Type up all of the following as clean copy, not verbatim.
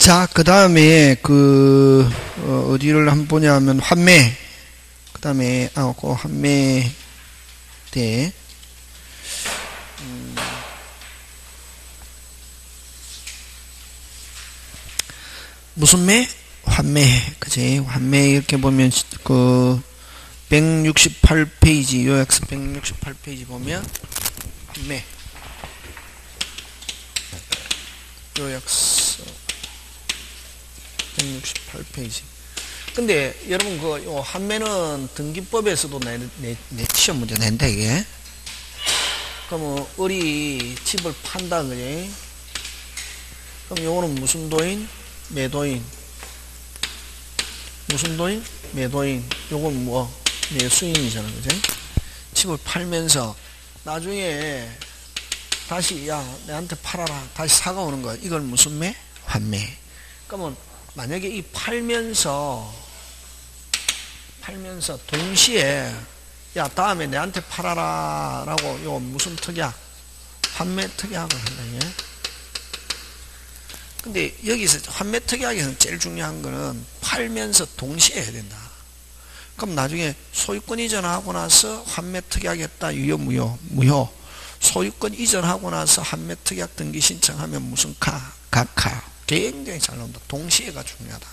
자, 그 다음에 어디를 한번 보냐면 환매. 그 다음에 그 환매 때 무슨 매? 환매. 그지? 환매 이렇게 보면 168페이지 요약서 168페이지 보면 환매 요약서 168페이지. 근데 여러분 요 환매는 등기법에서도 내 시험 문제 낸다 이게. 그러면 을이 집을 판다 그지? 그럼 요거는 무슨 도인? 매도인. 무슨 도인? 매도인. 요건 뭐 매수인이잖아 그지? 집을 팔면서 나중에 다시 야 내한테 팔아라 다시 사가 오는 거야. 이걸 무슨 매? 환매. 그러면 만약에 이 팔면서 동시에 야 다음에 내한테 팔아라 라고 요 무슨 특약? 환매 특약을 한다 이게. 근데 여기서 환매 특약에서 제일 중요한 거는 팔면서 동시에 해야 된다. 그럼 나중에 소유권 이전하고 나서 환매 특약했다. 유효 무효. 소유권 이전하고 나서 환매 특약 등기 신청하면 무슨 각하. 굉장히 잘 나온다. 동시에가 중요하다.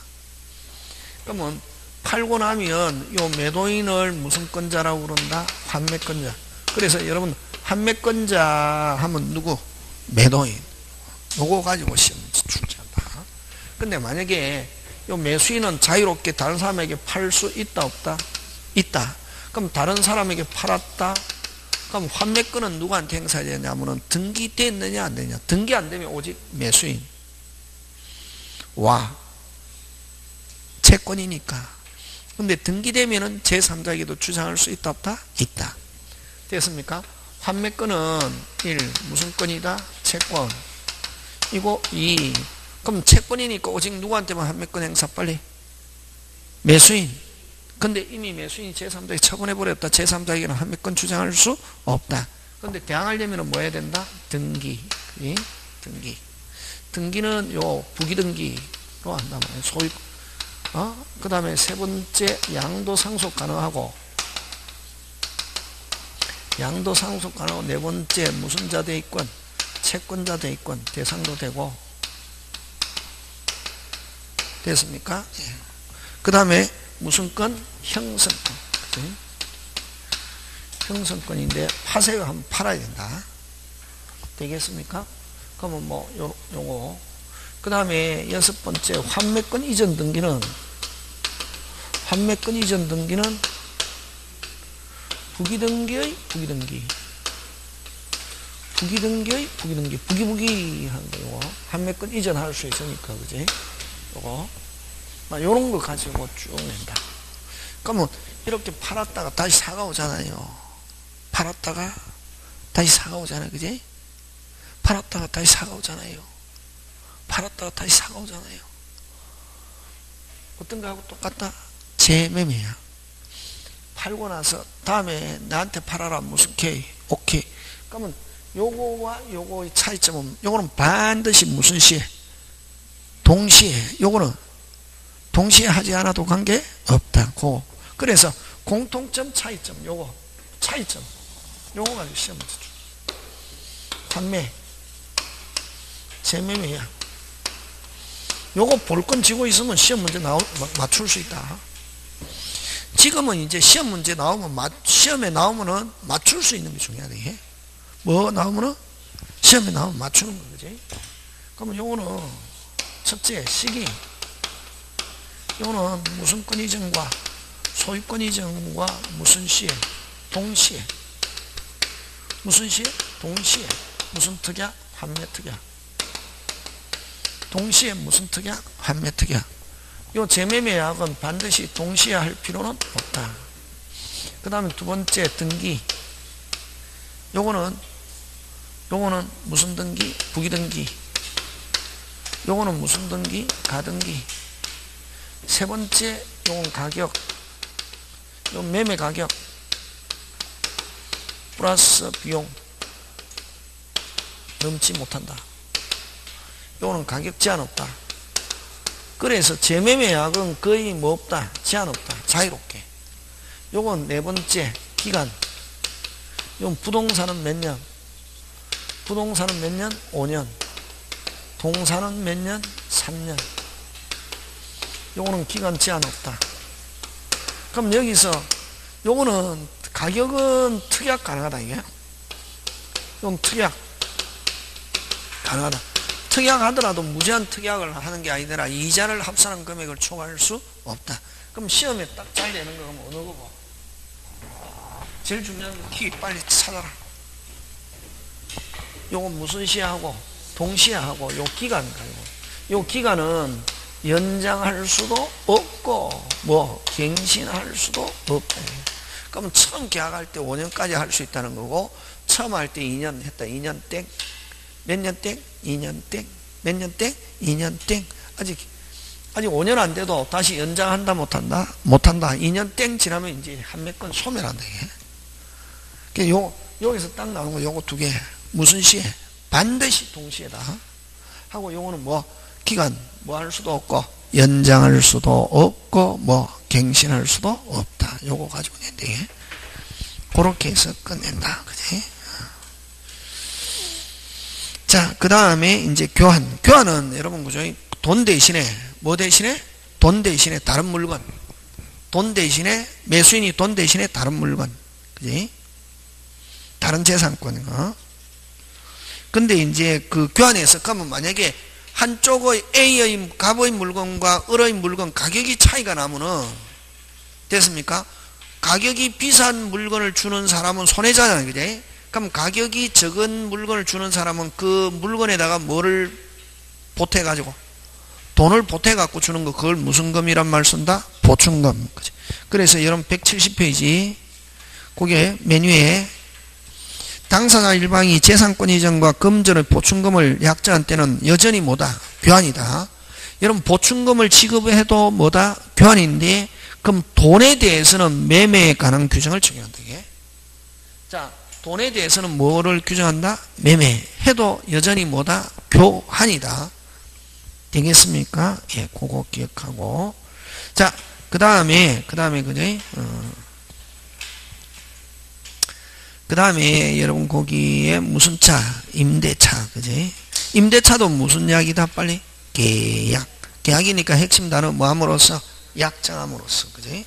그러면 팔고 나면 요 매도인을 무슨 건자라고 그런다? 환매건자. 그래서 여러분 환매건자 하면 누구? 매도인. 요거 가지고 시험 출제한다. 근데 만약에 요 매수인은 자유롭게 다른 사람에게 팔 수 있다 없다? 있다. 그럼 다른 사람에게 팔았다? 그럼 환매권은 누구한테 행사해야 되냐면은 등기됐느냐 안 되냐? 등기 안 되면 오직 매수인 와 채권이니까. 근데 등기되면은 제3자에게도 주장할 수 있다 없다? 있다. 됐습니까? 환매권은 1. 무슨 건이다? 채권. 이거 2. 그럼 채권이니까 오직 누구한테만 환매권 행사 빨리? 매수인. 근데 이미 매수인이 제3자에게 처분해버렸다. 제3자에게는 환매권 주장할 수 없다. 근데 대항하려면 뭐 해야 된다? 등기. 등기. 등기는 요 부기등기로 한다 말이야. 소유. 그 다음에 세 번째 양도 상속 가능하고 네 번째 무슨 자 대입권? 채권자 대입권 대상도 되고. 됐습니까? 예. 그 다음에 무슨 건? 형성권. 그치? 형성권인데 파세가 한번 팔아야 된다. 되겠습니까? 그러면 뭐 요거. 그 다음에 여섯 번째 환매권 이전 등기는 부기등기의 부기등기. 부기부기 하는 거 요거. 환매권 이전할 수 있으니까 그지? 요거. 요런 거 가지고 쭉 낸다. 그러면 이렇게 팔았다가 다시 사가 오잖아요. 팔았다가 다시 사가 오잖아요. 그지? 팔았다가 다시 사가 오잖아요. 어떤 거하고 똑같다? 재매매야. 팔고 나서 다음에 나한테 팔아라. 무슨 K? 오케이. 그러면 요거와 요거의 차이점은 요거는 반드시 무슨 시에? 동시에. 요거는 동시에 하지 않아도 관계 없다. 그래서 공통점 차이점 요거 차이점 요거 가지고 시험 문제 줘. 판매 재매매야. 요거 볼 건 쥐고 있으면 시험 문제 맞출 수 있다. 지금은 이제 시험 문제 시험에 나오면은 맞출 수 있는 게 중요하다. 이게 뭐 나오면은 시험에 나오면 맞추는 거 그지? 그러면 요거는 첫째 시기. 요거는 무슨 권 이전과 소유권 이전과 무슨 시에? 동시에. 무슨 시에? 동시에. 무슨 특약? 환매 특약. 동시에 무슨 특약? 환매 특약. 요 재매매약은 반드시 동시에 할 필요는 없다. 그 다음에 두 번째 등기. 요거는 무슨 등기? 부기등기. 요거는 무슨 등기? 가등기. 세 번째 요건 가격. 요 매매 가격 플러스 비용 넘지 못한다. 요거는 가격 제한 없다. 그래서 재매매약은 거의 뭐 없다, 제한 없다, 자유롭게. 요건 네 번째 기간. 요건 부동산은 몇 년? 부동산은 몇 년? 5년. 동산은 몇 년? 3년. 요거는 기간 제한 없다. 그럼 여기서 요거는 가격은 특약 가능하다 이게. 요건 특약 가능하다. 특약하더라도 무제한 특약을 하는 게 아니라 이자를 합산한 금액을 초과할 수 없다. 그럼 시험에 딱 잘 되는 거 그럼 어느 거고? 제일 중요한 거 키 빨리 찾아라. 요건 무슨 시하고 동시하고 요 기간 가지고. 요 기간은 연장할 수도 없고 뭐 갱신할 수도 없다. 그럼 처음 계약할 때 5년까지 할 수 있다는 거고, 처음 할 때 2년 했다. 2년 땡. 몇 년 땡? 2년 땡. 몇 년 땡? 2년 땡. 아직 5년 안 돼도 다시 연장한다 못한다? 못한다. 2년 땡 지나면 이제 한매권 소멸한다 이게. 여기서 딱 나오는 거 요거 두 개. 무슨 시에? 반드시 동시에다 하고, 요거는 뭐 기간 뭐 할 수도 없고 연장할 수도 없고 뭐 갱신할 수도 없다. 요거 가지고 낸대. 그렇게 해서 끝낸다. 그지? 자, 그 다음에 이제 교환. 교환은 여러분 그죠? 돈 대신에 뭐 대신에? 돈 대신에 다른 물건. 돈 대신에 매수인이 돈 대신에 다른 물건. 그지? 다른 재산권. 근데 이제 그 교환에서 그러면 만약에 한쪽의 A의 갑의 물건과 을의 물건 가격이 차이가 나면은 됐습니까? 가격이 비싼 물건을 주는 사람은 손해잖아요. 그지? 그럼 가격이 적은 물건을 주는 사람은 그 물건에다가 뭐를 보태가지고 돈을 보태갖고 주는 거, 그걸 무슨 금이란 말 쓴다? 보충금. 그치? 그래서 여러분 170페이지 거기에 메뉴에 당사자 일방이 재산권 이전과 금전의 보충금을 약정한 때는 여전히 뭐다? 교환이다. 여러분 보충금을 지급해도 뭐다? 교환인데, 그럼 돈에 대해서는 매매에 관한 규정을 적용한다. 이게. 자, 돈에 대해서는 뭐를 규정한다? 매매해도 여전히 뭐다? 교환이다. 되겠습니까? 예, 그거 기억하고. 자, 그 다음에, 그지? 그 다음에 여러분 거기에 무슨 차? 임대차. 그지? 임대차도 무슨 약이다? 빨리? 계약. 계약이니까 핵심 단어 뭐 함으로써? 약정함으로써. 그지?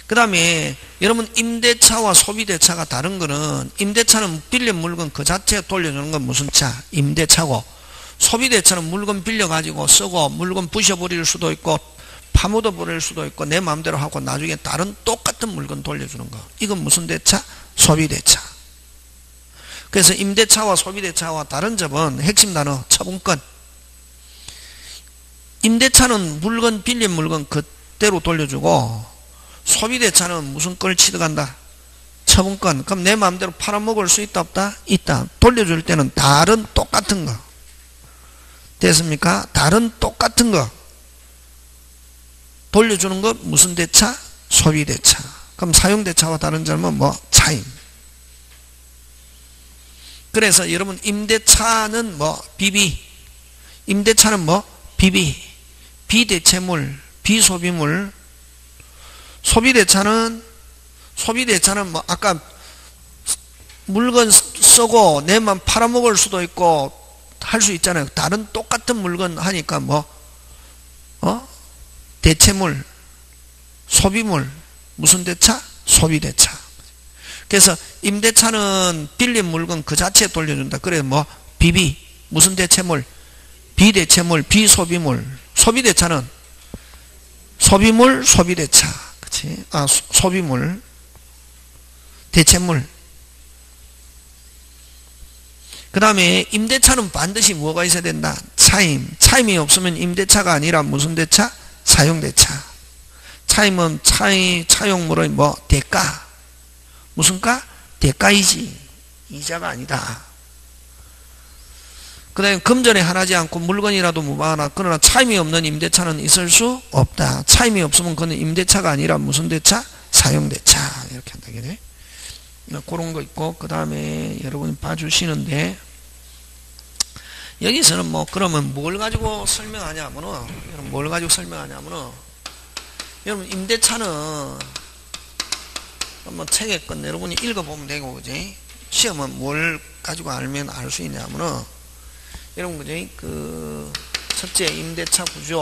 그 다음에 여러분 임대차와 소비대차가 다른 거는, 임대차는 빌린 물건 그 자체에 돌려주는 건 무슨 차? 임대차고, 소비대차는 물건 빌려가지고 쓰고 물건 부셔버릴 수도 있고 파묻어 버릴 수도 있고 내 마음대로 하고 나중에 다른 똑같은 물건 돌려주는 거. 이건 무슨 대차? 소비대차. 그래서 임대차와 소비대차와 다른 점은 핵심 단어 처분권. 임대차는 물건 빌린 물건 그대로 돌려주고, 소비대차는 무슨 건을 취득한다? 처분권. 그럼 내 마음대로 팔아먹을 수 있다 없다? 있다. 돌려줄 때는 다른 똑같은 거. 됐습니까? 다른 똑같은 거 돌려주는 것 무슨 대차? 소비대차. 그럼 사용대차와 다른 점은 뭐? 차임. 그래서 여러분 임대차는 뭐? 비비. 임대차는 뭐? 비비. 비대체물, 비소비물. 소비대차는 뭐 아까 물건 쓰고 내만 팔아먹을 수도 있고 할 수 있잖아요. 다른 똑같은 물건 하니까 뭐 대체물, 소비물. 무슨 대차? 소비대차. 그래서 임대차는 빌린 물건 그 자체에 돌려준다. 그래 뭐 비비. 무슨 대체물? 비대체물, 비소비물. 소비대차는 소비물, 소비대차. 그치? 소비물, 대체물. 그 다음에 임대차는 반드시 뭐가 있어야 된다? 차임. 차임이 없으면 임대차가 아니라 무슨 대차? 사용대차. 차임은 차용물의 뭐? 대가. 무슨 가? 대가이지. 이자가 아니다. 그 다음에 금전에 하나지 않고 물건이라도 무방하나. 그러나 차임이 없는 임대차는 있을 수 없다. 차임이 없으면 그는 임대차가 아니라 무슨 대차? 사용대차. 이렇게 한다. 그래? 그런 거 있고, 그 다음에 여러분이 봐주시는데, 여기서는 뭐 그러면 뭘 가지고 설명하냐면은, 여러분 뭘 가지고 설명하냐면은, 여러분 임대차는 뭐 책에 건 여러분이 읽어보면 되고, 그지? 시험은 뭘 가지고 알면 알 수 있냐면은, 여러분 그지? 첫째 임대차 구조,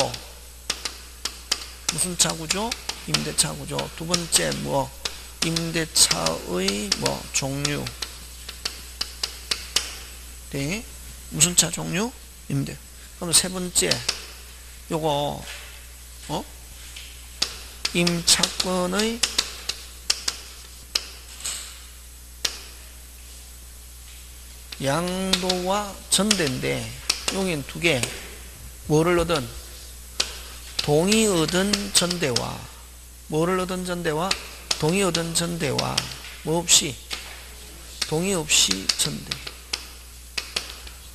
무슨 차 구조? 임대차 구조. 두 번째 뭐 임대차의 뭐 종류. 네? 무슨 차 종류? 임대. 그럼 세 번째 요거 임차권의 양도와 전대인데, 여기는 두 개. 뭐를 얻은? 동의 얻은 전대와, 뭐를 얻은 전대와? 동의 얻은 전대와 뭐 없이? 동의 없이 전대.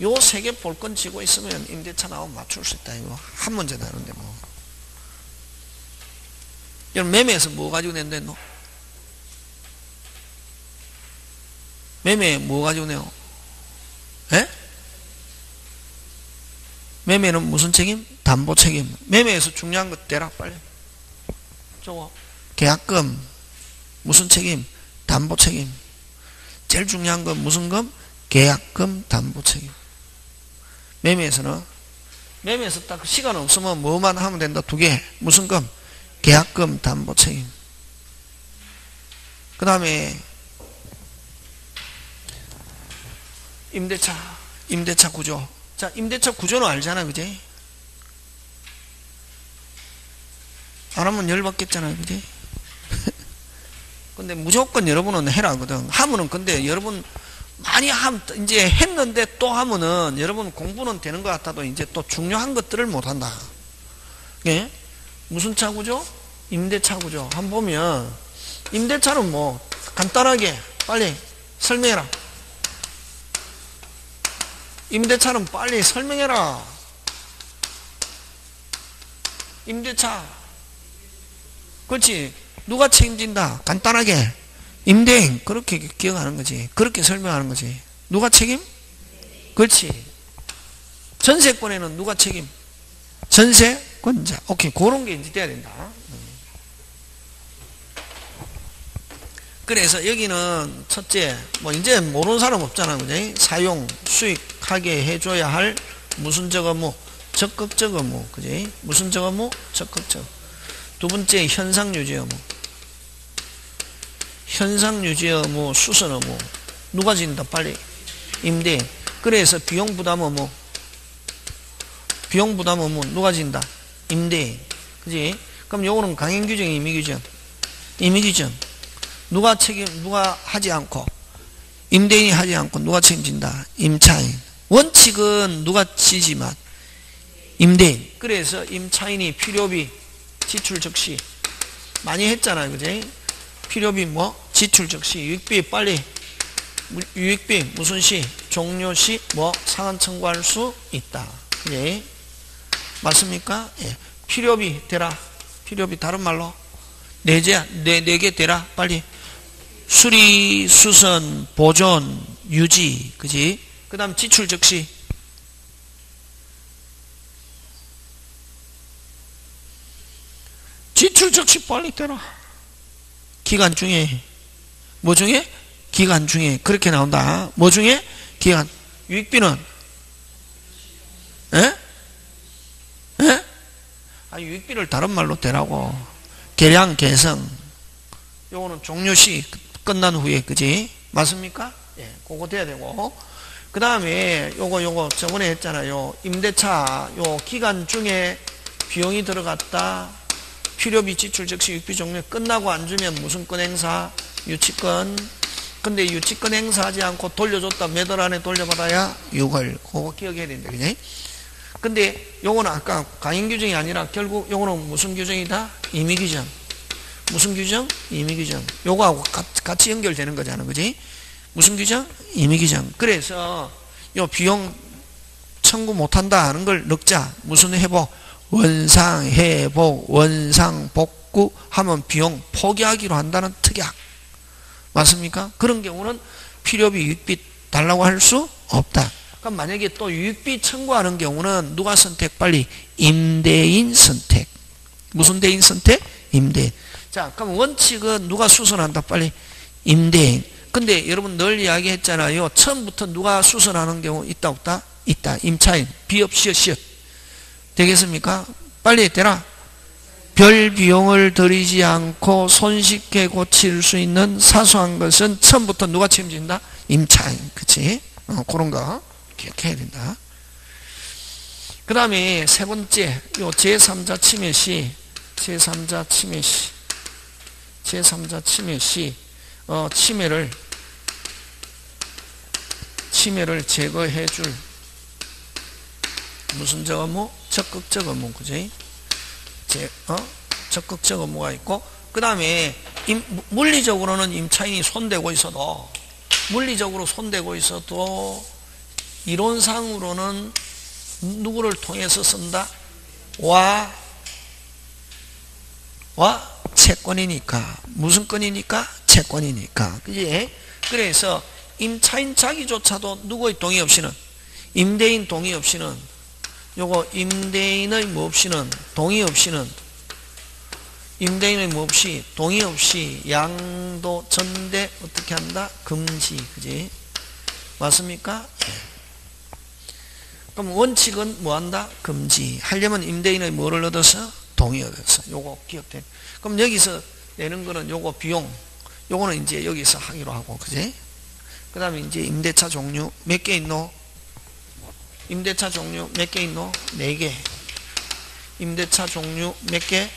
요 세 개 볼건 쥐고 있으면 임대차 나오면 맞출 수 있다. 이거 한 문제 나오는데 뭐. 여러분 매매에서 뭐 가지고 낸다 했노? 매매 뭐 가지고 내요? 에? 매매는 무슨 책임? 담보 책임. 매매에서 중요한 것 대라 빨리. 저거 계약금 무슨 책임? 담보 책임. 제일 중요한 건 무슨 금? 계약금 담보 책임. 매매에서는, 매매에서 딱 시간 없으면 뭐만 하면 된다. 두 개. 무슨 금? 계약금 담보 책임. 그 다음에 임대차 구조. 자, 임대차 구조는 알잖아, 그지? 안 하면 열받겠잖아, 그지? 근데 무조건 여러분은 해라 하거든. 하면은, 근데 여러분 많이 이제 했는데 또 하면은 여러분 공부는 되는 것 같아도 이제 또 중요한 것들을 못 한다. 예? 무슨 차 구조? 임대차 구조. 한번 보면, 임대차는 뭐, 간단하게, 빨리 설명해라. 임대차는 빨리 설명해라. 임대차. 그렇지. 누가 책임진다. 간단하게. 임대인. 그렇게 기억하는 거지. 그렇게 설명하는 거지. 누가 책임? 그렇지. 전세권에는 누가 책임? 전세권자. 오케이. 그런 게 이제 돼야 된다. 그래서 여기는 첫째, 뭐 이제 모르는 사람 없잖아, 그지? 사용, 수익하게 해줘야 할 무슨적 의무, 적극적 의무, 그지? 무슨적 의무, 적극적. 두 번째, 현상유지 의무. 현상유지 의무, 수선 의무. 누가 진다, 빨리? 임대인. 그래서 비용부담 의무. 비용부담 의무, 누가 진다? 임대인. 그지? 그럼 요거는 강행규정, 임의규정. 임의규정. 누가 하지 않고, 임대인이 하지 않고 누가 책임진다? 임차인. 원칙은 누가 지지만? 임대인. 그래서 임차인이 필요비 지출 적시 많이 했잖아요, 그지? 필요비 뭐? 지출 적시. 유익비 빨리. 유익비 무슨 시? 종료 시 뭐? 상한 청구할 수 있다. 그지? 맞습니까? 예. 필요비 대라. 필요비 다른 말로 네 개 대라. 빨리. 수리, 수선, 보존, 유지, 그지? 그 다음 지출 적시. 지출 적시 빨리 대라. 기간 중에. 뭐 중에? 기간 중에. 그렇게 나온다. 뭐 중에? 기간. 유익비는? 에? 에? 아, 유익비를 다른 말로 대라고. 계량, 개성. 요거는 종료시 끝난 후에, 그지? 맞습니까? 예, 그거 돼야 되고. 그 다음에 요거 저번에 했잖아요. 임대차, 요 기간 중에 비용이 들어갔다. 필요비 지출 적시 유익비 종료 끝나고 안 주면 무슨 건 행사? 유치권. 근데 유치권 행사하지 않고 돌려줬다. 몇 월 안에 돌려받아야 6월. 그거 기억해야 된다. 그지? 근데 요거는 아까 강행규정이 아니라 결국 요거는 무슨 규정이다? 임의규정. 무슨 규정? 임의규정. 요거하고 같이 연결되는 거잖아. 그지? 무슨 규정? 임의규정. 그래서 요 비용 청구 못한다 하는 걸 넣자. 무슨 회복? 원상, 회복, 원상, 복구 하면 비용 포기하기로 한다는 특약. 맞습니까? 그런 경우는 필요비, 유익비 달라고 할 수 없다. 그럼 만약에 또 유익비 청구하는 경우는 누가 선택? 빨리 임대인 선택. 무슨 대인 선택? 임대인. 자, 그럼 원칙은 누가 수선한다? 빨리 임대인. 근데 여러분 늘 이야기했잖아요. 처음부터 누가 수선하는 경우 있다 없다? 있다. 임차인. 비업 시엇. 되겠습니까? 빨리 되라. 별 비용을 들이지 않고 손쉽게 고칠 수 있는 사소한 것은 처음부터 누가 책임진다? 임차인. 그치? 그런 거 기억해야 된다. 그 다음에 세 번째, 요 제3자 침해 시, 제3자 침해 시, 제3자 침해 시, 침해를 제거해 줄 무슨 의무? 적극적 의무, 그지? 적극적 의무가 있고, 그 다음에 물리적으로는 임차인이 손대고 있어도, 이론상으로는 누구를 통해서 쓴다? 채권이니까. 무슨 건이니까? 채권이니까. 그지? 그래서 임차인 자기조차도 누구의 동의 없이는, 임대인 동의 없이는, 요거 임대인의 뭐 없이는, 동의 없이는, 임대인의 뭐 없이, 동의 없이 양도, 전대 어떻게 한다? 금지. 그지? 맞습니까? 그럼 원칙은 뭐 한다? 금지. 하려면 임대인의 뭐를 얻어서? 동의 얻어서. 요거 기억돼. 그럼 여기서 내는 거는 요거 비용, 요거는 이제 여기서 하기로 하고, 그지? 그 다음에 이제 임대차 종류 몇 개 있노? 임대차 종류 몇 개 있노? 4개. 임대차 종류 몇 개?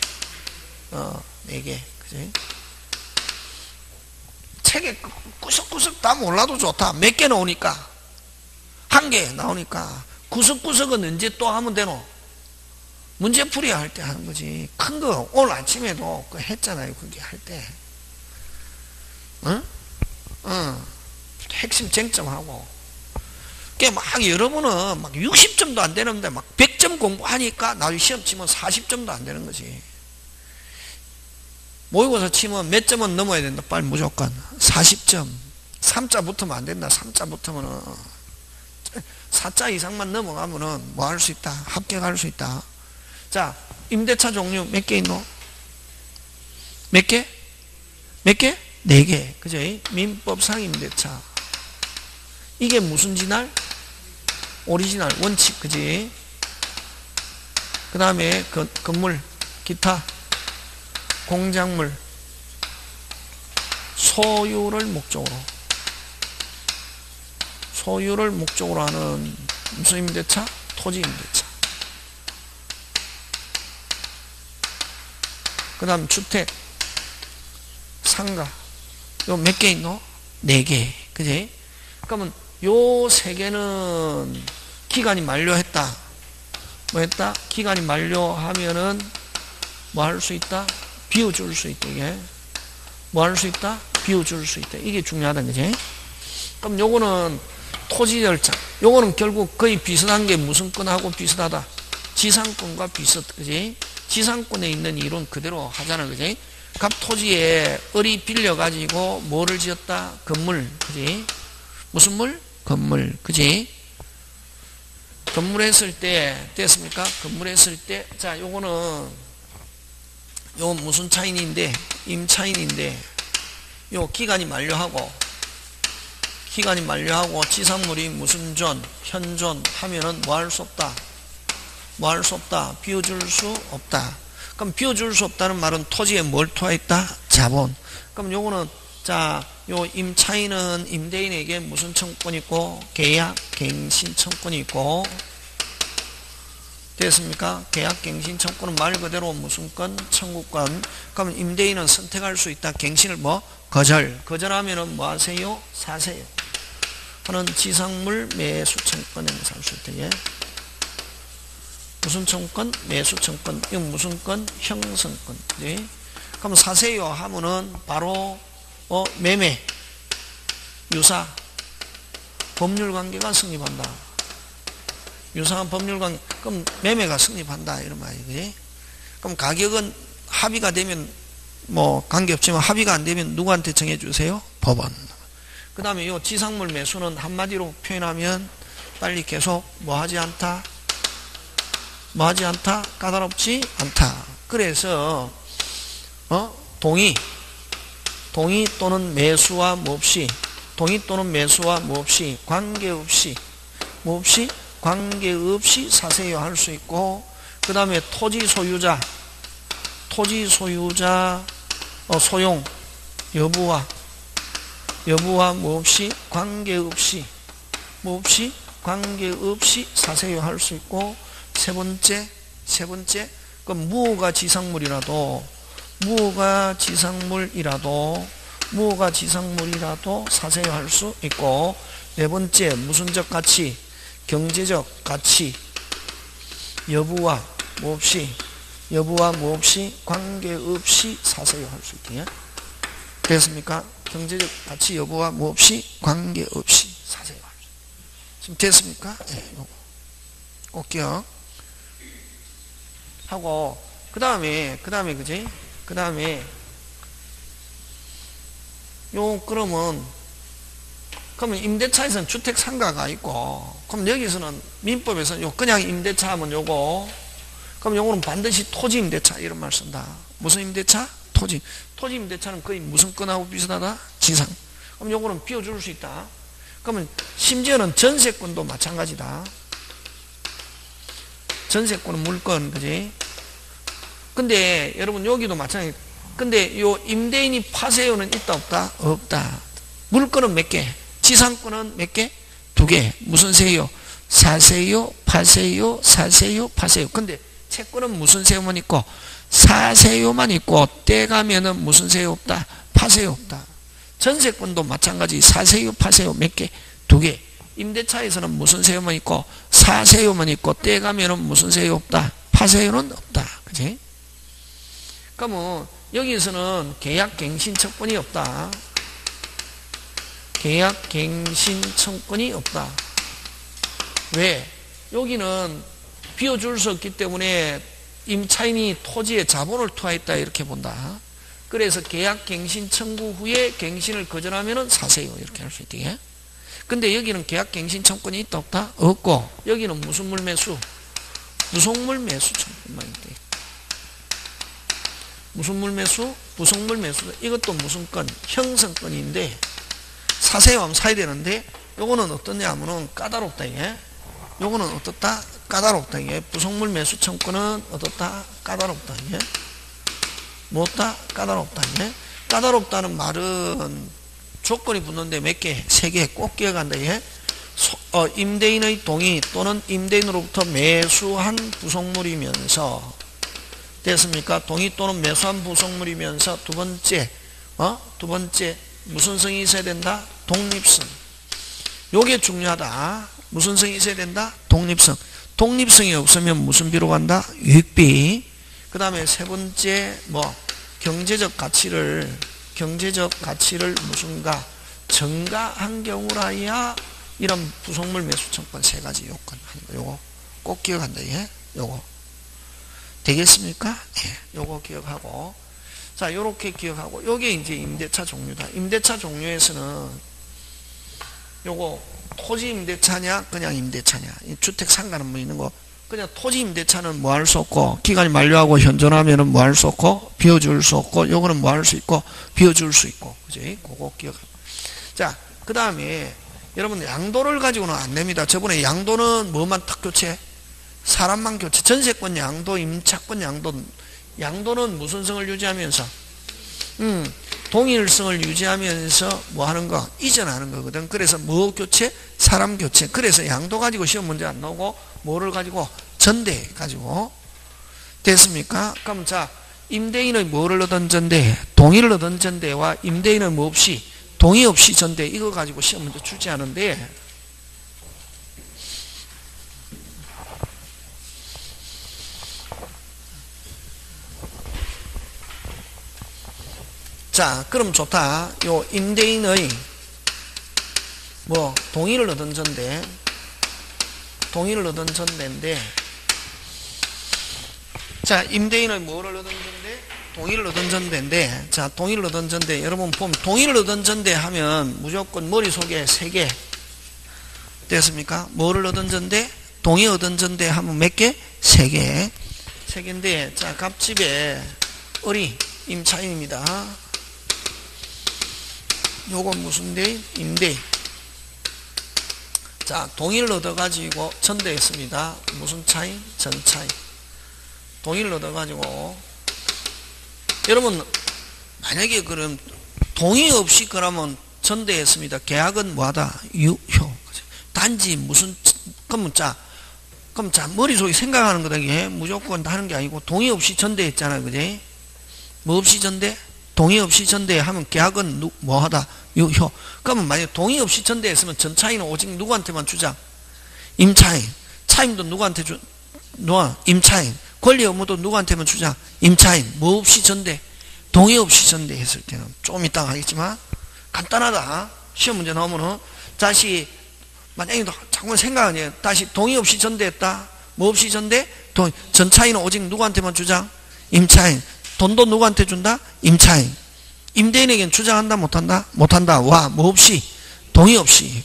4개. 그지? 책에 구석구석 다 몰라도 좋다. 몇 개 나오니까. 1개 나오니까. 구석구석은 언제 또 하면 되노? 문제풀이 할 때 하는 거지. 큰 거 오늘 아침에도 했잖아요. 그게 할 때. 응? 핵심 쟁점하고. 그게 막 여러분은 막 60점도 안 되는데 막 100점 공부하니까 나중에 시험 치면 40점도 안 되는 거지. 모의고사 치면 몇 점은 넘어야 된다. 빨리 무조건. 40점. 3자 붙으면 안 된다. 3자 붙으면은 4자 이상만 넘어가면은 뭐 할 수 있다. 합격할 수 있다. 자, 임대차 종류 몇 개 있노? 몇 개? 몇 개? 4개. 그죠? 민법상 임대차. 이게 무슨 진할? 오리지널, 원칙, 그지? 그 다음에 건물, 기타, 공작물, 소유를 목적으로 하는 무슨 임대차? 토지 임대차. 그 다음 주택, 상가. 요 몇 개 있노? 4개. 그지? 그러면 요 3개는 기간이 만료했다. 뭐 했다? 기간이 만료하면은 뭐 할 수 있다? 비워줄 수 있다. 이게 뭐 할 수 있다? 비워줄 수 있다. 이게 중요하다. 그지? 그럼 요거는 토지 절차. 요거는 결국 거의 비슷한 게 무슨 건하고 비슷하다? 지상권과 비슷. 그지? 지상권에 있는 이론 그대로 하잖아. 그지? 갑 토지에 을이 빌려가지고 뭐를 지었다? 건물. 그지? 무슨 물? 건물. 그지? 건물 했을 때, 됐습니까? 건물 했을 때, 자, 요거는 무슨 차인인데, 임차인인데, 요 기간이 만료하고, 지상물이 무슨 존, 현존 하면은 뭐 할 수 없다? 뭐 할 수 없다? 비워줄 수 없다. 그럼 비워줄 수 없다는 말은 토지에 뭘 투하했다? 자본. 그럼 요거는, 자, 요 임차인은 임대인에게 무슨 청구권이 있고? 계약, 갱신 청구권이 있고, 됐습니까? 계약, 갱신 청구권은 말 그대로 무슨 건? 청구권. 그럼 임대인은 선택할 수 있다. 갱신을 뭐? 거절하면은 뭐 하세요? 사세요. 하는 지상물 매수 청구권 행사할 수 있다. 예? 무슨 청구권? 매수 청구권. 이건 무슨 건? 형성권. 네? 그럼 사세요 하면은 바로 매매, 유사, 법률 관계가 성립한다. 유사한 법률 관계. 그럼 매매가 성립한다. 이런 말이지. 그럼 가격은 합의가 되면 뭐 관계없지만 합의가 안 되면 누구한테 정해주세요? 법원. 그 다음에 이 지상물 매수는 한마디로 표현하면 빨리 계속 뭐하지 않다? 뭐하지 않다? 까다롭지 않다. 그래서 동의 또는 매수와 몹시, 동의 또는 매수와 몹시, 관계없이 관계없이 사세요 할 수 있고, 그 다음에 토지 소유자 소용 여부와 몹시 관계없이 사세요 할 수 있고, 세 번째 그 무효가 지상물이라도 사세요 할 수 있고, 네 번째 무슨적 가치, 경제적 가치 여부와 몹시 관계없이 사세요 할 수 있게 됐습니까? 경제적 가치 여부와 몹시 관계없이 사세요 할 수. 지금 됐습니까? 네, 요거 꼭 기억하고, 그 다음에 그지? 그 다음에 그러면 임대차에서는 주택 상가가 있고, 그럼 여기서는 민법에서는 그냥 임대차 하면 그럼 요거는 반드시 토지 임대차 이런 말 쓴다. 무슨 임대차? 토지 임대차는 거의 무슨 건하고 비슷하다? 지상. 그럼 요거는 비워줄 수 있다. 그러면 심지어는 전세권도 마찬가지다. 전세권은 물건, 그지? 근데 여러분 여기도 마찬가지. 근데 요 임대인이 파세요는 있다 없다? 없다. 물건은 몇 개? 지상권은 몇 개? 2개. 무슨 세요? 사세요, 파세요, 사세요, 파세요. 근데 채권은 무슨 세요만 있고? 사세요만 있고, 떼가면은 무슨 세요 없다? 파세요 없다. 전세권도 마찬가지. 사세요, 파세요 몇 개? 2개. 임대차에서는 무슨 세요만 있고? 사세요만 있고, 떼가면은 무슨 세요 없다? 파세요는 없다. 그치? 그러면 여기서는 계약갱신청권이 없다. 계약갱신청권이 없다. 왜? 여기는 비워줄 수 없기 때문에 임차인이 토지에 자본을 투하했다 이렇게 본다. 그래서 계약갱신 청구 후에 갱신을 거절하면 사세요 이렇게 할 수 있대. 근데 여기는 계약갱신 청권이 있다 없다? 없고, 여기는 무슨 물매수? 부속물 매수 청권만 있대. 무슨 물매수? 부속물 매수. 이것도 무슨 건? 형성권인데 사세요 하면 사야 되는데, 요거는 어떠냐 하면은 까다롭다 이게. 요거는 어떻다? 까다롭다 이게. 부속물 매수 청구는 어떻다? 까다롭다 이게. 뭐다? 까다롭다 이게. 까다롭다는 말은 조건이 붙는데 몇 개? 3개 꼭 기억한다 이게. 임대인의 동의 또는 임대인으로부터 매수한 부속물이면서, 됐습니까? 동의 또는 매수한 부속물이면서, 두 번째 무슨 성이 있어야 된다? 독립성. 요게 중요하다. 무슨 성이 있어야 된다? 독립성. 독립성이 없으면 무슨 비로 간다? 유익비. 그 다음에 세 번째 경제적 가치를 무슨가 증가한 경우라야 이런 부속물 매수청권 3가지 요건 하는 거. 요거 꼭 기억한다. 예? 요거 되겠습니까? 예. 요거 기억하고, 자, 요렇게 기억하고, 요게 이제 임대차 종류다. 임대차 종류에서는 요거 토지 임대차냐 그냥 임대차냐, 주택 상가는 뭐 있는 거, 그냥 토지 임대차는 뭐 할 수 없고, 기간이 만료하고 현존하면은 뭐 할 수 없고, 비워줄 수 없고, 요거는 뭐 할 수 있고, 비워줄 수 있고, 그지? 그거 기억하고. 자, 그 다음에 여러분 양도를 가지고는 안 됩니다. 저번에 양도는 뭐만 딱 교체? 사람만 교체. 전세권 양도, 임차권 양도는 무슨 성을 유지하면서? 동일성을 유지하면서 뭐 하는 거? 이전하는 거거든. 그래서 뭐 교체? 사람 교체. 그래서 양도 가지고 시험 문제 안 나오고, 뭐를 가지고? 전대 가지고. 됐습니까? 그럼 자, 임대인의 뭐를 얻은 전대? 동의를 얻은 전대와 임대인의 뭐 없이? 동의 없이 전대. 이거 가지고 시험 문제 출제하는데, 자, 그럼 좋다. 요 임대인의 동의를 얻은 전대, 자, 임대인의 뭐를 얻은 전대? 동의를 얻은 전대인데, 자, 동의를 얻은 전대, 여러분 보면 동의를 얻은 전대 하면 무조건 머릿속에 3개, 됐습니까? 뭐를 얻은 전대? 동의 얻은 전대 하면 몇 개? 3개. 3개인데, 자, 갑집에 을이 임차인입니다. 요건 무슨 대? 임대. 자, 동의를 얻어가지고 전대했습니다. 무슨 차이? 전차이. 동의를 얻어가지고, 여러분, 만약에 그럼 동의 없이 그러면 전대했습니다. 계약은 뭐하다? 유효. 단지 무슨, 그럼 자, 머릿속에 생각하는 거다. 이게 무조건 하는 게 아니고, 동의 없이 전대했잖아. 그지? 뭐 없이 전대? 동의 없이 전대하면 계약은 뭐하다? 유효. 그러면 만약에 동의 없이 전대했으면 전차인은 오직 누구한테만 주장? 임차인. 차임도 누구한테 임차인. 권리 의무도 누구한테만 주장? 임차인. 뭐 없이 전대? 동의 없이 전대했을 때는 좀 이따가 하겠지만 간단하다. 시험 문제 나오면은 다시 만약에 자꾸만 생각하냐. 다시 동의 없이 전대했다. 뭐 없이 전대? 전차인은 오직 누구한테만 주장? 임차인. 돈도 누구한테 준다? 임차인. 임대인에게는 주장한다? 못한다? 못한다. 와, 뭐 없이? 동의 없이.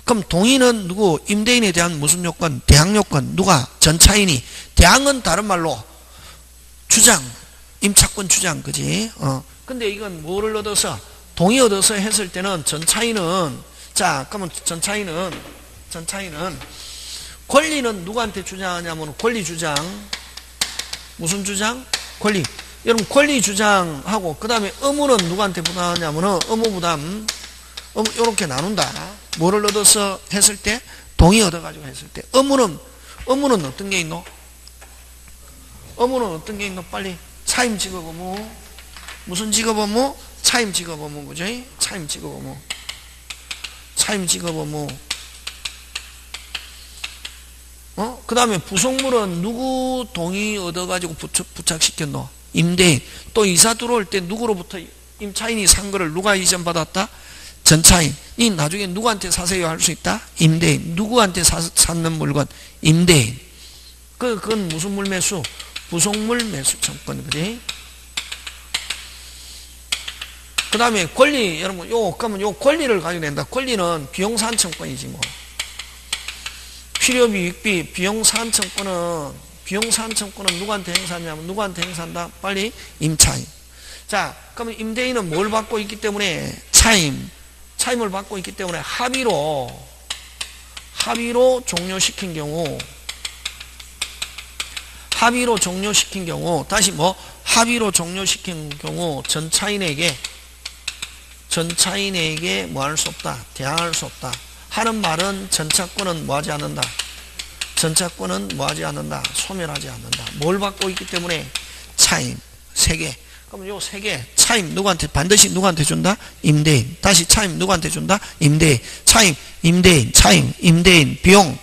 그럼 동의는 누구? 임대인에 대한 무슨 요건? 대항 요건. 누가? 전차인이. 대항은 다른 말로 주장. 임차권 주장. 그지? 근데 이건 뭐를 얻어서? 동의 얻어서 했을 때는 전차인은, 자, 그러면 전차인은 권리는 누구한테 주장하냐면 권리 주장. 무슨 주장? 권리. 여러분 권리 주장하고 그 다음에 의무는 누구한테 부담하냐면은 의무 부담 이렇게 나눈다. 뭐를 얻어서 했을 때? 동의 얻어가지고 했을 때. 의무는 어떤 게 있노? 의무는 어떤 게 있노? 빨리. 차임 직업 의무. 무슨 직업 의무? 차임 직업 의무. 그죠? 차임 직업 의무. 차임 직업 의무. 그 다음에 부속물은 누구 동의 얻어가지고 부착시켰노? 임대인. 또 이사 들어올 때 누구로부터 임차인이 산 거를 누가 이전받았다? 전차인이 나중에 누구한테 사세요 할 수 있다? 임대인. 누구한테 샀는 물건? 임대인. 그건 무슨 물매수? 부속물 매수 청권. 그지? 그 다음에 권리, 여러분, 그러면 요 권리를 가지고 낸다. 권리는 비용산청권이지 뭐. 필요비, 유익비, 비용산청권은 누구한테 행사하냐면 누구한테 행사한다? 빨리 임차인. 자, 그러면 임대인은 뭘 받고 있기 때문에? 차임을 받고 있기 때문에 합의로 종료시킨 경우 다시 뭐? 합의로 종료시킨 경우 전차인에게 뭐 할 수 없다? 대항할 수 없다. 하는 말은 전차권은 뭐 하지 않는다? 전차권은 뭐 하지 않는다? 소멸하지 않는다. 뭘 받고 있기 때문에? 차임. 3개. 그러면 요 3개. 차임 반드시 누구한테 준다? 임대인. 다시 차임 누구한테 준다? 임대인. 차임, 임대인, 차임, 임대인, 비용,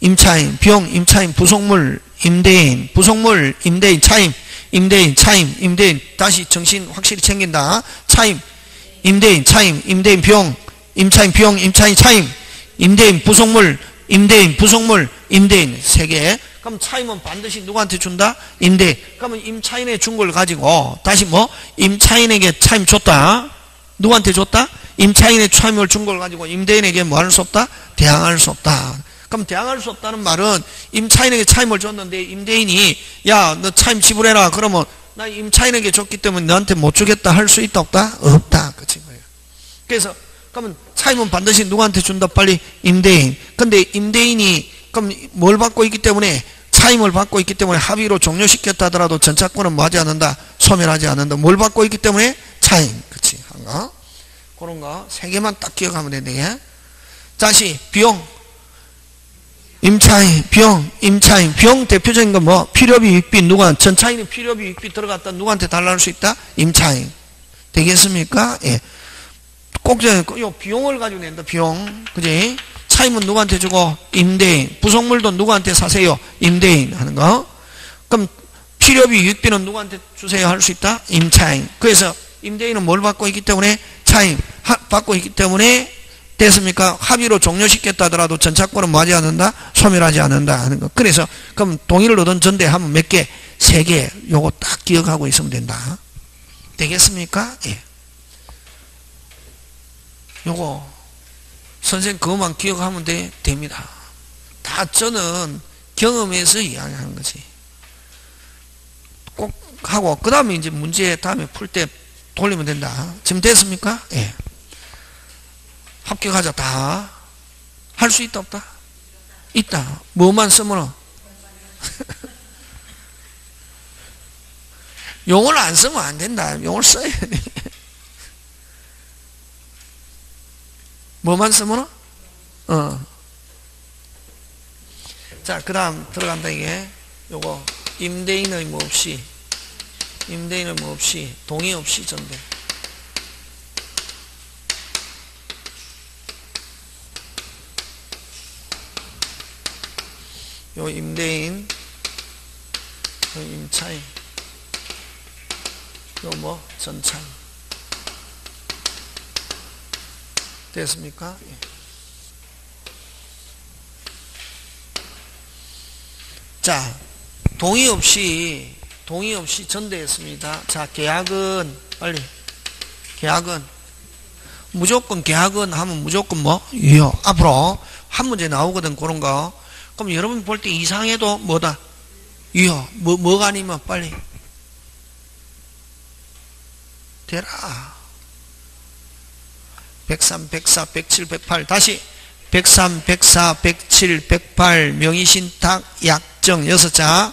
임차인, 비용, 임차인, 부속물, 임대인, 부속물, 임대인, 차임, 임대인, 차임, 임대인. 다시 정신 확실히 챙긴다. 차임, 임대인, 차임, 임대인, 비용, 임차인, 비용, 임차인, 차임, 임대인, 부속물, 임대인, 부속물, 임대인. 3개. 그럼 차임은 반드시 누구한테 준다? 임대인. 그러면 임차인에 준 걸 가지고 다시 뭐? 임차인에게 차임 줬다. 누구한테 줬다? 임차인의 차임을 준 걸 가지고 임대인에게 뭐 할 수 없다? 대항할 수 없다. 그럼 대항할 수 없다는 말은 임차인에게 차임을 줬는데 임대인이 야, 너 차임 지불해라. 그러면 나 임차인에게 줬기 때문에 너한테 못 주겠다 할 수 있다 없다? 없다. 그치? 그래서 그러면 차임은 반드시 누구한테 준다? 빨리 임대인. 근데 임대인이 그럼 뭘 받고 있기 때문에? 차임을 받고 있기 때문에 합의로 종료시켰다 하더라도 전차권은 뭐 하지 않는다? 소멸하지 않는다. 뭘 받고 있기 때문에? 차임. 그치? 한가? 그런 거 3개만 딱 기억하면 되네. 다시 비용. 임차인, 비용, 임차인. 비용 대표적인 건 뭐? 필요비, 유익비. 전차인이 필요비, 유익비 들어갔다 누구한테 달라할 수 있다? 임차인. 되겠습니까? 예. 꼭 요 비용을 가지고 낸다. 비용. 그지? 차임은 누구한테 주고? 임대인. 부속물도 누구한테 사세요? 임대인 하는 거. 그럼 필요비, 유익비는 누구한테 주세요 할 수 있다? 임차인. 그래서 임대인은 뭘 받고 있기 때문에? 차임. 받고 있기 때문에 됐습니까? 합의로 종료시켰다 하더라도 전차권은 뭐 하지 않는다? 소멸하지 않는다 하는 거. 그래서 그럼 동의를 얻은 전대하면 몇 개? 3개. 요거 딱 기억하고 있으면 된다. 되겠습니까? 예. 요거 선생님 그것만 기억하면 됩니다. 다 저는 경험에서 이야기하는 거지. 꼭 하고 그 다음에 이제 문제 다음에 풀 때 돌리면 된다. 지금 됐습니까? 예. 합격하자. 다 할 수 있다 없다? 있다. 뭐만 쓰면 용어를 안 쓰면 안 된다. 용어를 써야 돼. 뭐만 쓰면 자, 그 다음 들어간다. 이게 요거 임대인 의무 없이, 임대인 의무 없이, 동의 없이 전대. 요 임대인, 요 임차인, 요 뭐 전차인. 됐습니까? 예. 자, 동의 없이 전대했습니다. 자, 계약은 빨리, 계약은 무조건, 계약은 하면 무조건 뭐 유효. 앞으로 한 문제 나오거든. 그런 거. 그럼 여러분 볼 때 이상해도 뭐다? 유효. 뭐가 아니면 빨리 되라. 103, 104, 107, 108 다시 103, 104, 107, 108 명의신탁 약정 6자.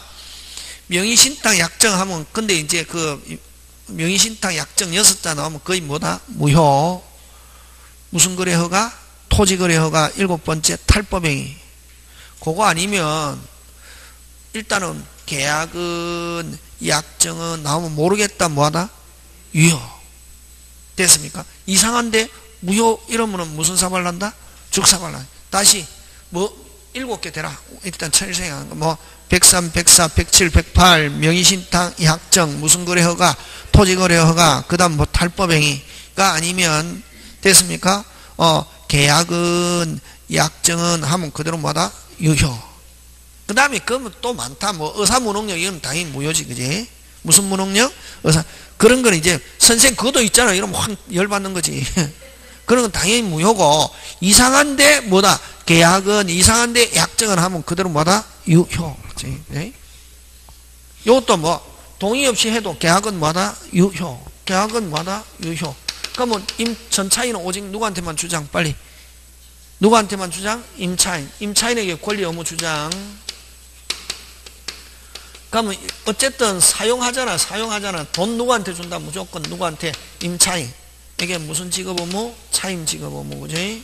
명의신탁 약정 하면 근데 이제 그 명의신탁 약정 6자 나오면 거의 뭐다? 무효. 무슨 거래 허가? 토지 거래 허가 7번째 탈법행위. 그거 아니면 일단은 계약은 약정은 나오면 모르겠다. 뭐하다? 유효. 됐습니까? 이상한데 무효 이러면은 무슨 사발 난다? 죽사발 난다. 다시 뭐 7개 되라. 일단 천일생각하는 거 뭐 103, 104, 107, 108 명의신탁 약정 무슨 거래 허가 토지 거래 허가 그 다음 뭐 탈법행위가 아니면 됐습니까? 계약은 약정은 하면 그대로 뭐다? 유효. 그 다음에 그러면 또 많다. 뭐 의사무능력 이건 당연히 무효지. 그지? 무슨 무능력? 의사. 그런 거는 이제 선생 그것도 있잖아. 이러면 확 열받는 거지. 그런 건 당연히 무효고 이상한데 뭐다? 계약은 이상한데 약정을 하면 그대로 뭐다? 유효. 그치? 네? 이것도 뭐 동의 없이 해도 계약은 뭐다? 유효. 계약은 뭐다? 유효. 그러면 전차인은 오직 누구한테만 주장? 빨리. 누구한테만 주장? 임차인. 임차인에게 권리 의무 주장. 그러면 어쨌든 사용하잖아. 돈 누구한테 준다? 무조건 누구한테? 임차인. 이게 무슨 직업 의무? 차임 직업 의무. 그지?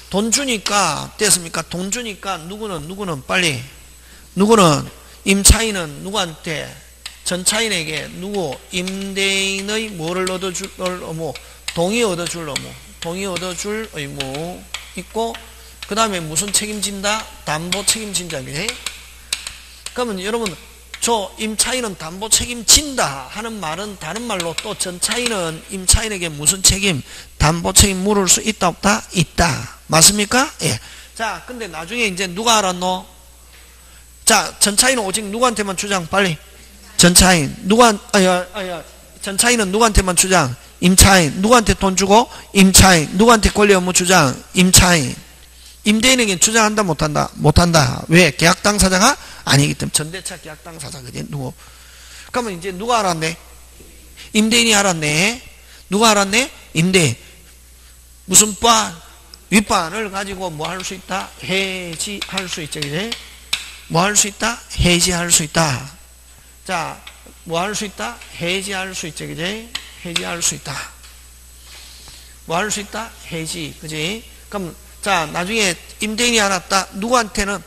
돈 주니까 됐습니까? 돈 주니까 누구는 빨리 누구는 임차인은 누구한테? 전차인에게 누구? 임대인의 뭐를 얻어줄 의무? 동의 얻어줄 의무. 동의 얻어줄 의무 있고 그 다음에 무슨 책임진다? 담보 책임진다. 그지? 그러면 여러분 저 임차인은 담보 책임진다 하는 말은 다른 말로 또 전차인은 임차인에게 무슨 책임? 담보 책임 물을 수 있다 없다? 있다. 맞습니까? 예. 자, 근데 나중에 이제 누가 알았노? 자, 전차인은 오직 누구한테만 주장? 빨리. 전차인. 전차인은 누구한테만 주장? 임차인. 누구한테 돈 주고? 임차인. 누구한테 권리 의무 주장? 임차인. 임대인에게 주장한다 못한다? 못한다. 왜? 계약 당사자가 아니기 때문에. 전대차 계약 당사자. 그지? 누구? 그러면 이제 누가 알았네? 임대인이 알았네. 누가 알았네? 임대인. 무슨 반? 윗반을 가지고 뭐 할 수 있다? 해지할 수 있죠. 그지? 뭐 할 수 있다? 해지할 수 있다. 자, 뭐 할 수 있다? 해지할 수 있죠. 그지? 해지할 수 있다. 뭐 할 수 있다? 해지. 그지? 그럼 자, 나중에 임대인이 알았다. 누구한테는?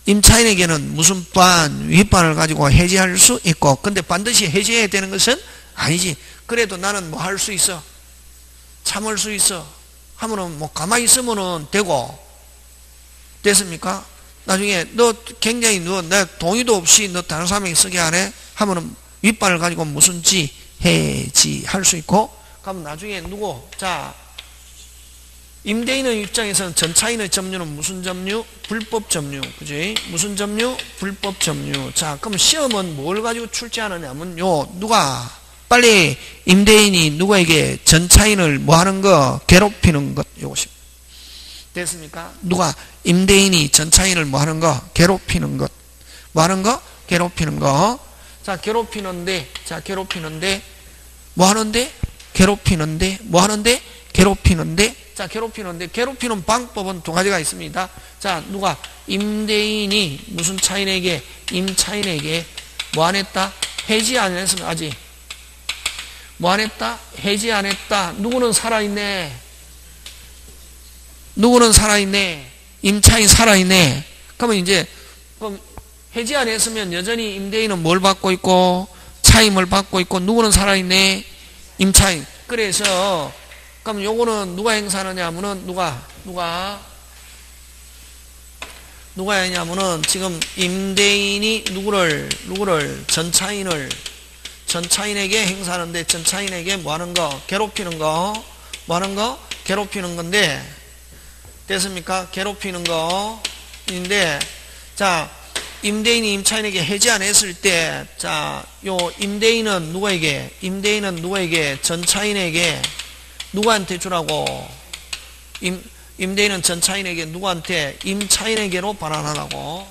임차인에게는 무슨 반, 윗반을 가지고 해지할 수 있고, 근데 반드시 해지해야 되는 것은 아니지. 그래도 나는 뭐 할 수 있어? 참을 수 있어. 하면은 뭐 가만히 있으면은 되고, 됐습니까? 나중에 너 굉장히 내 동의도 없이 너 다른 사람에게 쓰게 하네? 하면은 윗반을 가지고 무슨 해지할 수 있고, 그럼 나중에 누구? 자, 임대인의 입장에서는 전차인의 점유는 무슨 점유? 불법 점유. 그지? 무슨 점유? 불법 점유. 자, 그럼 시험은 뭘 가지고 출제하느냐면요. 누가? 빨리 임대인이 누구에게 전차인을 뭐 하는 거? 괴롭히는 것. 요것이 됐습니까? 누가 임대인이 전차인을 뭐 하는 거? 괴롭히는 것. 뭐 하는 거? 괴롭히는 거. 자, 괴롭히는데 뭐 하는데? 괴롭히는데 뭐 하는데? 괴롭히는데. 자, 괴롭히는 방법은 두 가지가 있습니다. 자, 누가 임대인이 무슨 차인에게, 임차인에게 뭐 안 했다? 해지 안 했으면 아직 뭐 안 했다? 해지 안 했다. 누구는 살아있네. 임차인 살아있네. 그러면 그럼 해지 안 했으면 여전히 임대인은 뭘 받고 있고, 차임을 받고 있고, 누구는 살아있네. 임차인. 그래서 그럼 요거는 누가 행사하느냐 하면은 누가 했냐면은 지금 임대인이 누구를 전차인에게 행사하는데, 전차인에게 뭐 하는 거? 괴롭히는 거. 뭐 하는 거? 괴롭히는 건데, 됐습니까? 괴롭히는 거인데, 자, 임대인이 임차인에게 해지 안 했을 때, 자, 요 임대인은 누구에게? 전차인에게 누구한테 주라고? 임대인은 전차인에게 누구한테? 임차인에게로 반환하라고.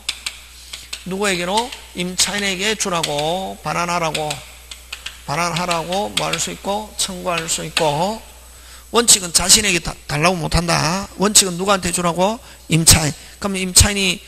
누구에게로? 임차인에게 주라고. 반환하라고 뭐 할 수 있고, 청구할 수 있고. 원칙은 자신에게 달라고 못한다. 원칙은 누구한테 주라고? 임차인. 그럼 임차인이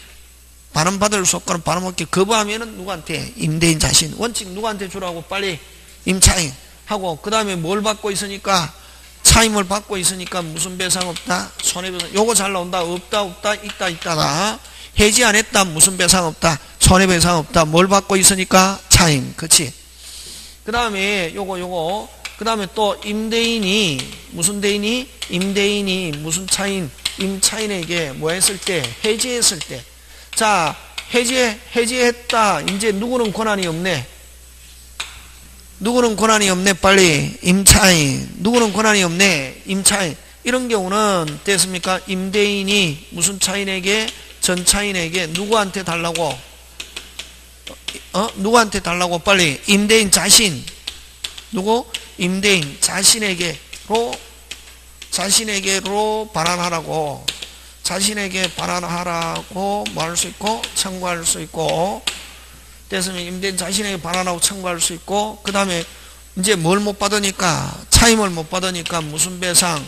반환받을 수 없거나 반환받기 거부하면은 누구한테? 임대인 자신. 원칙 누구한테 주라고? 빨리 임차인 하고, 그 다음에 뭘 받고 있으니까? 차임을 받고 있으니까 무슨 배상 없다? 손해배상. 요거 잘 나온다. 없다. 있다다. 해지 안 했다. 무슨 배상 없다? 손해배상 없다. 뭘 받고 있으니까? 차임. 그치? 그 다음에 요거. 그 다음에 또 임대인이 무슨 대인이? 임대인이 무슨 차인? 임차인에게 뭐 했을 때? 해지했을 때. 자, 해지했다. 이제 누구는 권한이 없네? 빨리 임차인. 누구는 권한이 없네? 임차인. 이런 경우는 됐습니까? 임대인이 무슨 차인에게? 전차인에게 누구한테 달라고? 누구한테 달라고? 빨리 임대인 자신. 누구? 임대인 자신에게로 반환하라고. 자신에게 반환하라고 뭐 할 수 있고, 청구할 수 있고. 됐으면 임대인 자신에게 반환하고 청구할 수 있고, 그 다음에 이제 뭘 못 받으니까? 차임을 못 받으니까 무슨 배상,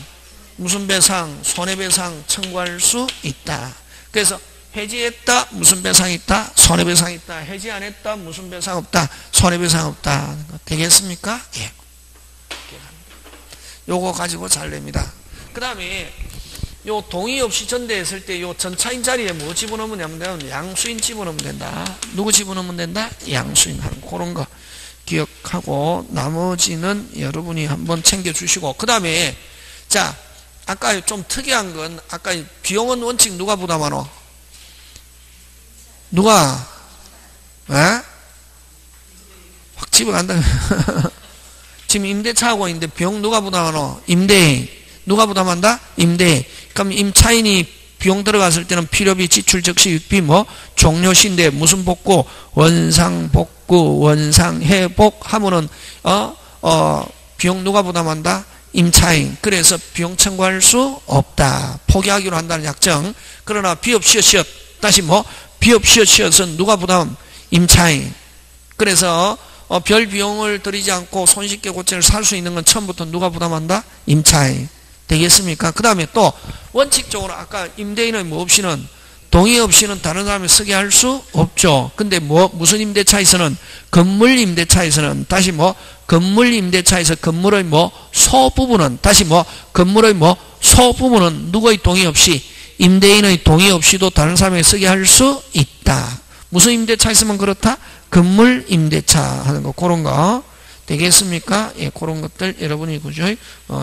손해배상 청구할 수 있다. 그래서 해지했다, 무슨 배상 있다? 손해배상 있다. 해지 안 했다, 무슨 배상 없다? 손해배상 없다. 되겠습니까? 예. 요거 가지고 잘 냅니다. 그 다음에 요 동의 없이 전대했을 때 요 전차인 자리에 뭐 집어넣으면 양수인 집어넣으면 된다. 누구 집어넣으면 된다? 양수인 하는 그런 거 기억하고, 나머지는 여러분이 한번 챙겨주시고, 그 다음에 자, 아까 좀 특이한 건, 아까 비용은 원칙 누가 부담하노? 누가? 확 집어간다. 지금 임대차하고 있는데 비용 누가 부담하노? 임대인. 누가 부담한다? 임대인. 그럼 임차인이 비용 들어갔을 때는 필요비, 지출, 적시, 유비, 종료시인데 무슨 복구? 원상 복구, 원상 회복 하면은, 비용 누가 부담한다? 임차인. 그래서 비용 청구할 수 없다. 포기하기로 한다는 약정. 그러나 비업, 시엇. 다시 비업, 시엇은 누가 부담? 임차인. 그래서, 별 비용을 들이지 않고 손쉽게 고체를 살 수 있는 건 처음부터 누가 부담한다? 임차인. 되겠습니까? 그 다음에 또 원칙적으로 아까 임대인의 없이는, 동의 없이는 다른 사람이 쓰게 할 수 없죠. 근데 무슨 임대차에서는, 건물 임대차에서는 다시 건물 임대차에서 건물의 소부분은 다시 건물의 소부분은 누구의 동의 없이, 임대인의 동의 없이도 다른 사람에게 쓰게 할 수 있다. 무슨 임대차 있으면 그렇다? 건물 임대차 하는 거, 그런 거 되겠습니까? 예, 그런 것들 여러분이 그죠?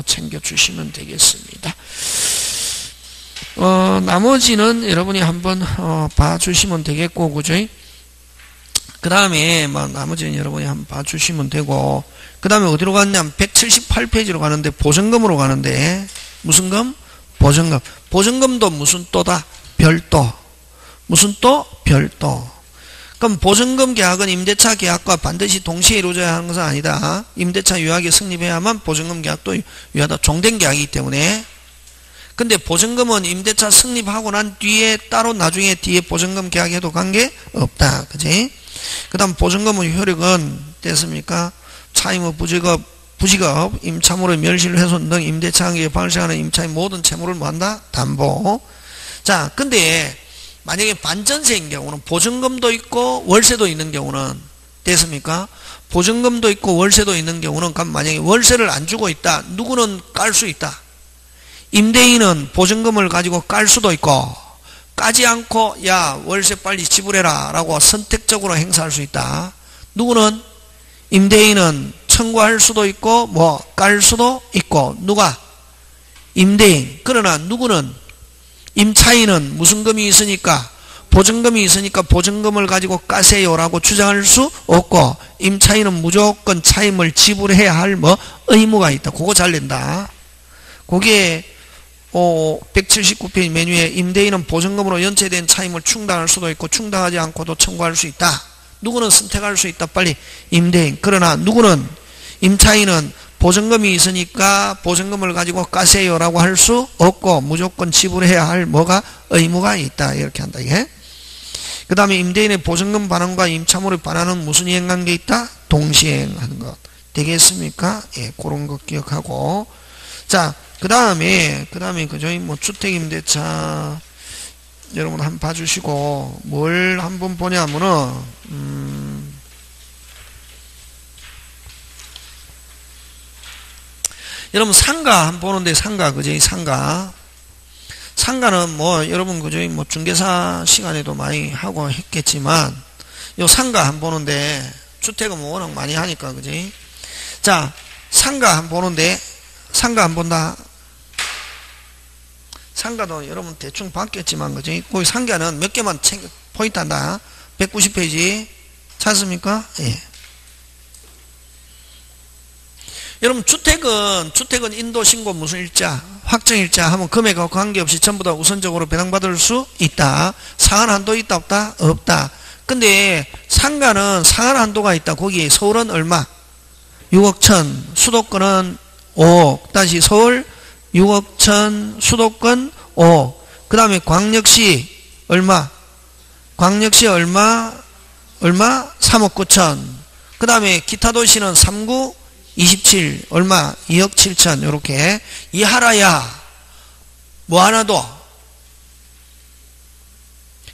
챙겨주시면 되겠습니다. 나머지는 여러분이 한번 봐주시면 되겠고, 그죠? 그 다음에 나머지는 여러분이 한번 봐주시면 되고, 그 다음에 어디로 갔냐면 178페이지로 가는데, 보증금으로 가는데, 무슨 금? 보증금. 보증금도 무슨 또다? 별도. 무슨 또? 별도. 그럼 보증금 계약은 임대차 계약과 반드시 동시에 이루어져야 하는 것은 아니다. 임대차 유약이 성립해야만 보증금 계약도 유하다. 종된 계약이기 때문에. 근데 보증금은 임대차 성립하고 난 뒤에 따로 나중에 뒤에 보증금 계약해도 관계없다. 그지? 그 다음 보증금의 효력은 됐습니까? 차임의 부지급, 임차물의 멸실, 훼손 등 임대차 관계에 발생하는 임차의 모든 채무를 뭐한다? 담보. 자, 근데 만약에 반전세인 경우는 보증금도 있고 월세도 있는 경우는 됐습니까? 보증금도 있고 월세도 있는 경우는 그럼 만약에 월세를 안 주고 있다. 누구는 깔 수 있다. 임대인은 보증금을 가지고 깔 수도 있고 까지 않고 야 월세 빨리 지불해라 라고 선택적으로 행사할 수 있다. 누구는 임대인은 청구할 수도 있고 뭐 깔 수도 있고 누가? 임대인. 그러나 누구는 임차인은 무슨 금이 있으니까 보증금이 있으니까 보증금을 가지고 까세요라고 주장할 수 없고 임차인은 무조건 차임을 지불해야 할 뭐 의무가 있다. 그거 잘 낸다. 그게 179페이지 메뉴에 임대인은 보증금으로 연체된 차임을 충당할 수도 있고 충당하지 않고도 청구할 수 있다. 누구는 선택할 수 있다. 빨리 임대인. 그러나 누구는 임차인은 보증금이 있으니까 보증금을 가지고 까세요라고 할 수 없고 무조건 지불해야 할 뭐가 의무가 있다. 이렇게 한다. 그 다음에 임대인의 보증금 반환과 임차물의 반환은 무슨 이행관계에 있다? 동시행하는 것. 되겠습니까? 예, 그런 거 기억하고. 자, 그 다음에 그죠? 뭐 주택임대차 여러분 한번 봐주시고 뭘 한번 보냐면은 여러분 상가 한번 보는데 상가 그죠? 상가는 뭐 여러분 그죠? 뭐 중개사 시간에도 많이 하고 했겠지만 요 상가 한번 보는데 주택은 뭐 워낙 많이 하니까 그지? 자, 상가 한번 보는데 상가 안 본다. 상가도 여러분 대충 봤겠지만 그지? 거기 상가는 몇 개만 포인트 한다. 190페이지 찾습니까? 예. 여러분 주택은 인도 신고 무슨 일자 확정 일자 하면 금액과 관계없이 전부 다 우선적으로 배당받을 수 있다. 상한 한도 있다 없다? 없다. 근데 상가는 상한 한도가 있다. 거기 서울은 얼마? 6억 천, 수도권은 5억. 다시 서울 6억 천, 수도권 5억. 그 다음에 광역시 얼마? 광역시 얼마? 3억 9천. 그 다음에 기타 도시는 3구 27 얼마? 2억 7천. 요렇게 이하라야 뭐 하나도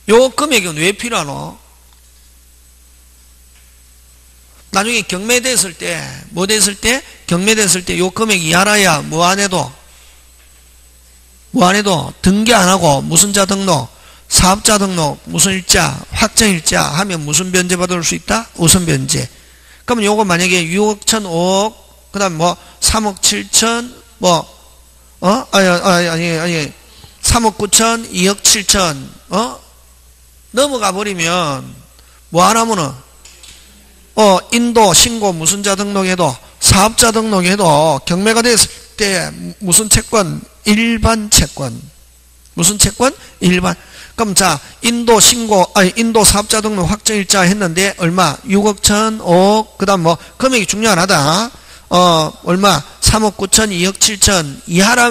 요 금액은 왜 필요하노? 나중에 경매됐을 때 뭐 됐을 때? 경매됐을 때 요 금액 이하라야 뭐 안 해도 등기 안 하고 무슨 자 등록? 사업자 등록 무슨 일자? 확정 일자 하면 무슨 변제 받을 수 있다? 우선 변제. 그러면 요거 만약에 6억 천 5억 그 다음 뭐 3억 7천 아니 3억 9천 2억 7천 넘어가 버리면 뭐 하나면은 인도 신고 무슨 자 등록해도 사업자 등록해도 경매가 됐을 때 무슨 채권? 일반 채권. 무슨 채권? 일반. 그럼 자 인도 사업자 등록 확정일자 했는데 얼마? 6억 천 5억 그 다음 뭐 금액이 중요하다. 얼마? 3억 9천 2억 7천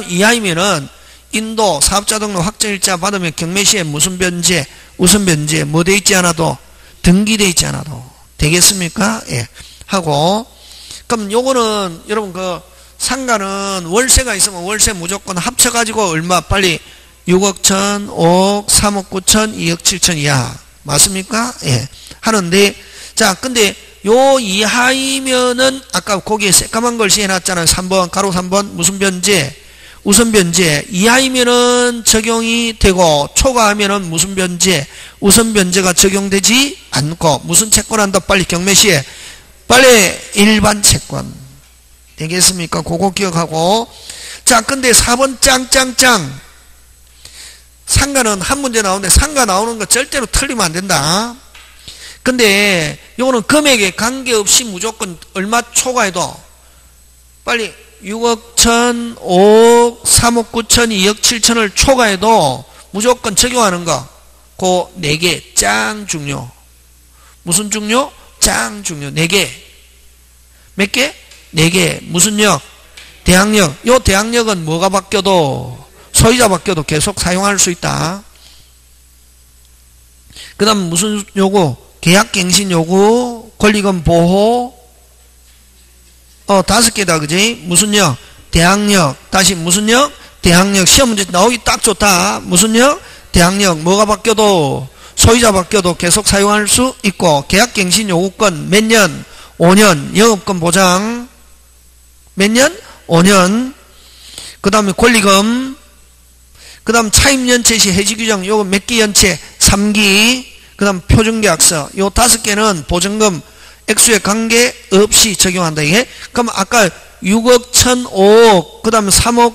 이하이면은 인도 사업자 등록 확정일자 받으면 경매시에 무슨 변제? 우선 변제 뭐 돼 있지 않아도 등기돼 있지 않아도 되겠습니까? 예. 하고 그럼 요거는 여러분 그 상가는 월세가 있으면 월세 무조건 합쳐가지고 얼마 빨리 6억 천, 5억, 3억 9천, 2억 7천 이하 맞습니까? 예. 하는데 자 근데 요 이하이면은 아까 거기에 새까만 글씨 해놨잖아요. 3번 가로 3번 무슨 변제? 우선 변제. 이하이면은 적용이 되고 초과하면은 무슨 변제? 우선 변제가 적용되지 않고 무슨 채권 한다? 빨리 경매시에 빨리 일반 채권 되겠습니까? 그거 기억하고 자 근데 4번 짱짱짱 상가는 한 문제 나오는데 상가 나오는 거 절대로 틀리면 안 된다. 근데 요거는 금액에 관계없이 무조건 얼마 초과해도 빨리 6억 천, 5억, 3억 9천, 2억 7천을 초과해도 무조건 적용하는 거 그 4개 짱 중요. 무슨 중요? 짱중요. 4개. 몇 개? 4개. 무슨 역? 대항력. 요 대항력은 뭐가 바뀌어도, 소유자 바뀌어도 계속 사용할 수 있다. 그 다음 무슨 요구? 계약갱신 요구, 권리금 보호, 5개다, 그지? 무슨 역? 대항력. 다시 무슨 역? 대항력. 시험 문제 나오기 딱 좋다. 무슨 역? 대항력. 뭐가 바뀌어도, 소유자 바뀌어도 계속 사용할 수 있고, 계약갱신 요구권 몇 년? 5년. 영업권 보장 몇 년? 5년. 그 다음에 권리금, 그 다음 차임연체 시 해지규정 요거 몇 기 연체? 3기. 그 다음 표준계약서 요 5개는 보증금 액수에 관계없이 적용한다. 이게 그럼 아까 6억 1,005억 그 다음에 3억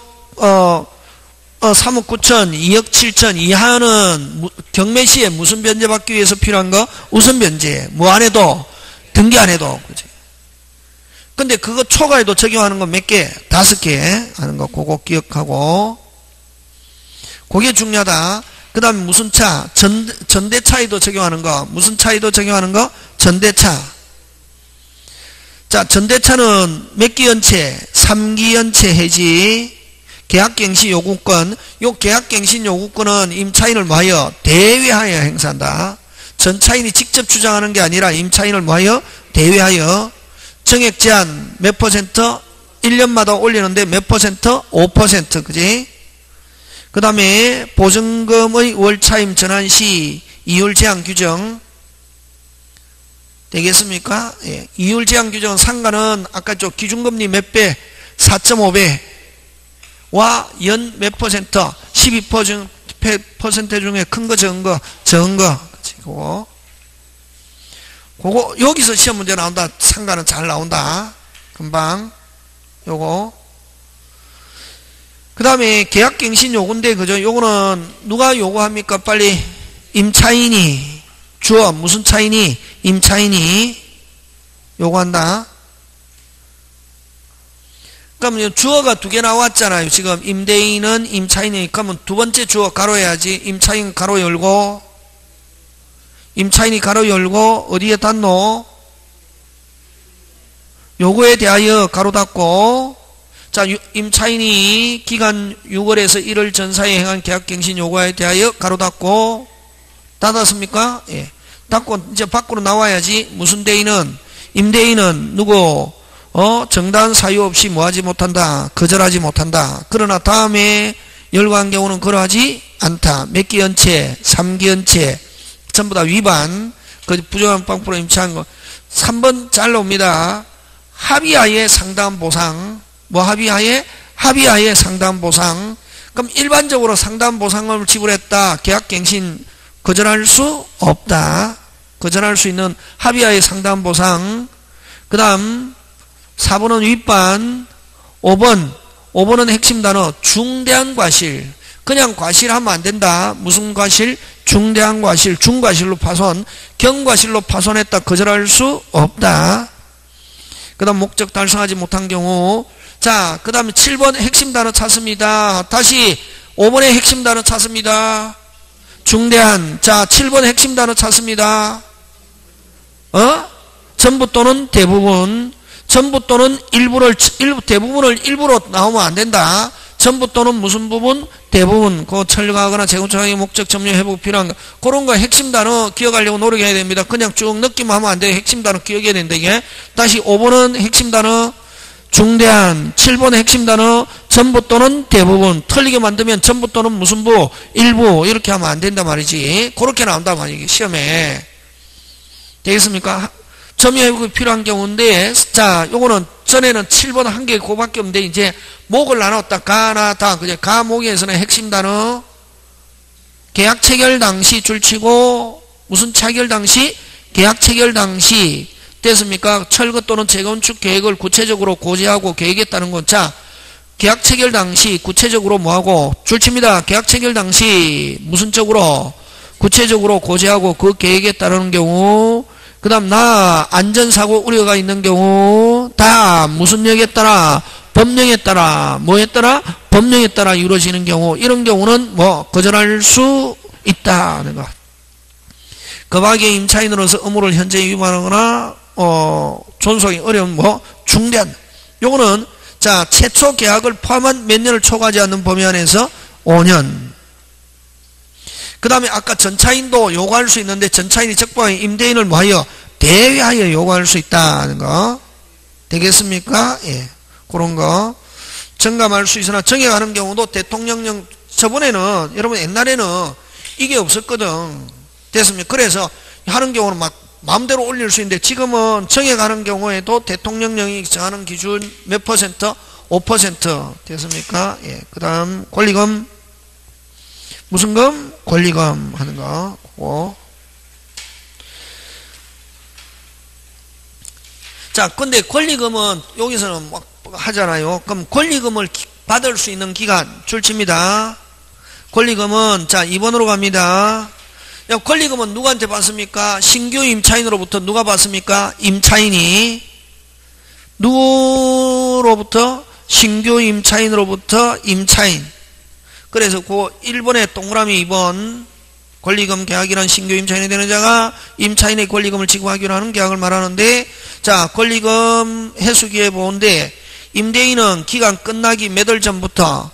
3억 9천 2억 7천 이하는 경매시에 무슨 변제 받기 위해서 필요한 거? 우선 변제. 뭐 안 해도? 등기 안 해도. 그치? 근데 그거 초과해도 적용하는 거 몇 개? 5개 하는 거 그거 기억하고. 그게 중요하다. 그 다음에 무슨 차? 전대차에도 적용하는 거. 무슨 차에도 적용하는 거? 전대차. 자, 전대차는 몇 기 연체? 3기 연체 해지. 계약갱신 요구권. 요 계약갱신 요구권은 임차인을 뭐하여? 대외하여 행사한다. 전차인이 직접 주장하는 게 아니라 임차인을 뭐하여? 대외하여. 정액 제한 몇 퍼센트? 1년마다 올리는데 몇 퍼센트? 5%. 그지? 그 다음에 보증금의 월차임 전환 시 이율 제한 규정 되겠습니까? 예. 이율 제한 규정 상가는 아까 저 기준금리 몇 배? 4.5배 와 연 몇 퍼센트? 12% 중에 큰 거 적은 거 적은 거 그거 여기서 시험 문제 나온다. 상가는 잘 나온다. 금방 요거. 그 다음에 계약갱신 요구인데, 그죠? 요거는 누가 요구합니까? 빨리. 임차인이. 주어, 무슨 차인이? 임차인이 요구한다. 그러면 주어가 2개 나왔잖아요. 지금 임대인은 임차인이. 그러면 두 번째 주어 가로해야지. 임차인 가로 열고, 임차인이 가로 열고, 어디에 닫노? 요구에 대하여 가로 닫고, 자, 임차인이 기간 6월에서 1월 전사에 행한 계약갱신 요구에 대하여 가로 닫고, 닫았습니까? 예. 닫고 이제 밖으로 나와야지. 무슨 대인은? 임대인은 누구? 정당한 사유 없이 뭐하지 못한다. 거절하지 못한다. 그러나 다음에 열거한 경우는 그러하지 않다. 몇 기 연체? 3기 연체. 전부 다 위반. 그 부정한 빵프로 임차한 거. 3번 잘 나옵니다. 합의하에 상당한 보상. 뭐 합의하에? 합의하에 상당한 보상. 그럼 일반적으로 상당한 보상을 지불했다. 계약갱신 거절할 수 없다. 거절할 수 있는 합의하에 상당한 보상. 그 다음 4번은 윗반. 5번은 핵심 단어 중대한 과실. 그냥 과실하면 안 된다. 무슨 과실? 중대한 과실. 중과실로 파손. 경과실로 파손했다. 거절할 수 없다. 그 다음 목적 달성하지 못한 경우. 자, 그 다음에 7번 핵심 단어 찾습니다. 다시 5번의 핵심 단어 찾습니다. 중대한. 자, 7번 핵심 단어 찾습니다. 전부 또는 대부분. 전부 또는 대부분을 일부로 나오면 안 된다. 전부 또는 무슨 부분? 대부분. 그거 철거하거나 재건축하기 목적 점유 회복 필요한 거. 그런 거 핵심 단어 기억하려고 노력해야 됩니다. 그냥 쭉 느낌만 하면 안 돼요. 핵심 단어 기억해야 된다, 이게. 다시 5번은 핵심 단어 중대한. 7번의 핵심 단어 전부 또는 대부분. 틀리게 만들면 전부 또는 무슨 부? 일부. 이렇게 하면 안 된단 말이지. 그렇게 나온단 말이지, 시험에. 되겠습니까? 점유회복이 필요한 경우인데, 자, 요거는 전에는 7번 한 개 그거밖에 없는데, 이제 목을 나눴다. 가나 다. 그냥 가, 목에서는 핵심 단어. 계약 체결 당시 줄치고, 무슨 체결 당시? 계약 체결 당시. 됐습니까? 철거 또는 재건축 계획을 구체적으로 고지하고 계획했다는 건, 자, 계약 체결 당시 구체적으로 뭐하고? 줄칩니다. 계약 체결 당시 무슨 쪽으로? 구체적으로 고지하고 그 계획에 따르는 경우. 그 다음 안전사고 우려가 있는 경우 다 무슨 력에 따라? 법령에 따라. 뭐에 따라? 법령에 따라 이루어지는 경우. 이런 경우는 뭐 거절할 수 있다는 거. 급하게 임차인으로서 의무를 현재 위반하거나 존속이 어려운 중대한 요거는 자 최초 계약을 포함한 몇 년을 초과하지 않는 범위 안에서 5년. 그 다음에 아까 전차인도 요구할 수 있는데 전차인이 적법하게 임대인을 뭐하여 대위하여 요구할 수 있다는 거 되겠습니까? 예, 그런 거 정감할 수 있으나 정해가는 경우도 대통령령 저번에는 여러분 옛날에는 이게 없었거든. 됐습니까? 그래서 하는 경우는 막 마음대로 올릴 수 있는데 지금은 정해가는 경우에도 대통령령이 정하는 기준 몇 퍼센트? 5% 됐습니까? 예, 그 다음 권리금 무슨 금? 권리금 하는 거. 그거. 자, 근데 권리금은 여기서는 막 하잖아요. 그럼 권리금을 받을 수 있는 기간 줄칩니다. 권리금은 자 2번으로 갑니다. 야, 권리금은 누구한테 받습니까? 신규 임차인으로부터 누가 받습니까? 임차인이. 누구로부터? 신규 임차인으로부터 임차인. 그래서 그 1번에 동그라미 2번 권리금 계약이란 신규 임차인이 되는 자가 임차인의 권리금을 지급하기로 하는 계약을 말하는데 자 권리금 해수기에 보는데 임대인은 기간 끝나기 몇 월 전부터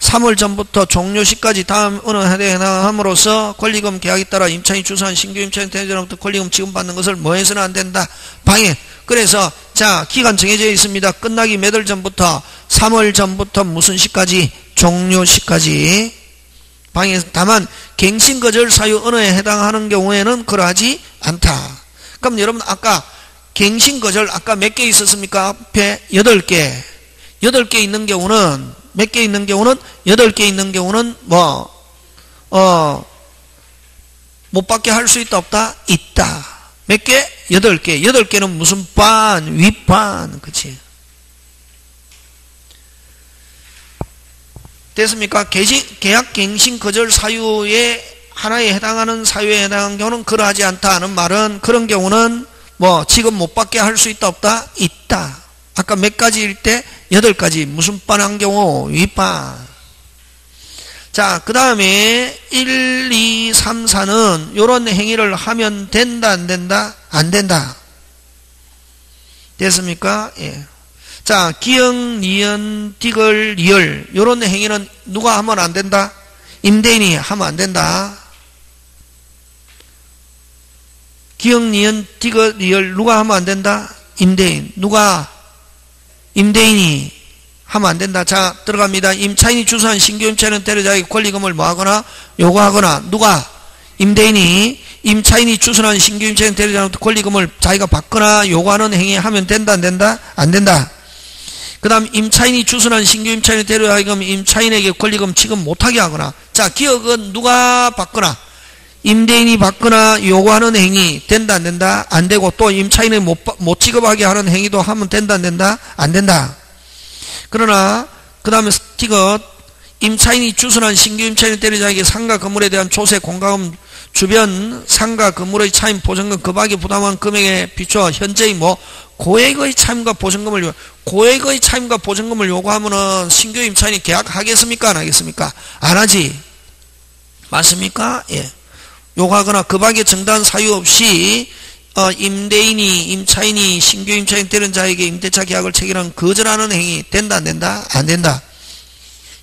3월 전부터 종료시까지 다음 어느 해에 해당함으로써 권리금 계약에 따라 임차인이 주소한 신규 임차인 되는 자로부터 권리금 지급받는 것을 뭐 해서는 안 된다. 방해. 그래서 자 기간 정해져 있습니다. 끝나기 몇 월 전부터 3월 전부터 무슨 시까지 종료시까지 방해. 다만 갱신거절 사유 어느 해에 해당하는 경우에는 그러하지 않다. 그럼 여러분 아까 갱신거절 아까 몇 개 있었습니까? 앞에 8개. 8개 있는 경우는 몇 개 있는 경우는 8개 있는 경우는 못 받게 할 수 있다 없다? 있다. 몇 개? 8개. 8개는 무슨 반? 윗반. 그치? 됐습니까? 계약 갱신 거절 사유에 하나에 해당하는 사유에 해당하는 경우는 그러하지 않다 하는 말은 그런 경우는 지금 못 받게 할 수 있다 없다? 있다. 아까 몇 가지일 때? 8가지. 무슨 반한 경우? 윗반. 자, 그 다음에 1, 2, 3, 4는 요런 행위를 하면 된다 안 된다? 안 된다. 됐습니까? 예. 자, 기역, 니은, 디귿, 리을 요런 행위는 누가 하면 안 된다? 임대인이 하면 안 된다. 기역, 니은, 디귿, 리을 누가 하면 안 된다? 임대인. 누가? 임대인이 하면 안 된다. 자, 들어갑니다. 임차인이 주소한 신규 임차인은 대리자에게 권리금을 뭐하거나 요구하거나 누가? 임대인이 임차인이 주소한 신규 임차인 대리자로부터 권리금을 자기가 받거나 요구하는 행위 하면 된다 안 된다? 안 된다. 그 다음 임차인이 주소한 신규 임차인의 대리자에게 임차인에게 권리금 지급 못하게 하거나 자 기억은 누가 받거나 임대인이 받거나 요구하는 행위 된다 안 된다? 안 되고 또 임차인이 못 지급하게 하는 행위도 하면 된다 안 된다? 안 된다. 그러나 그 다음에 디귿 임차인이 주소한 신규 임차인의 대리자에게 상가 건물에 대한 조세 공과금 주변 상가 건물의 차임 보증금 급하게 부담한 금액에 비추어 현재의 고액의 차임과 보증금을 고액의 차임과 보증금을 요구하면은 신규 임차인이 계약하겠습니까? 안 하겠습니까? 안 하지. 맞습니까? 예. 요구하거나 급하게 정당한 사유 없이 임대인이 임차인이 신규 임차인 되는 자에게 임대차 계약을 체결하는 거절하는 행위 된다 안 된다? 안 된다.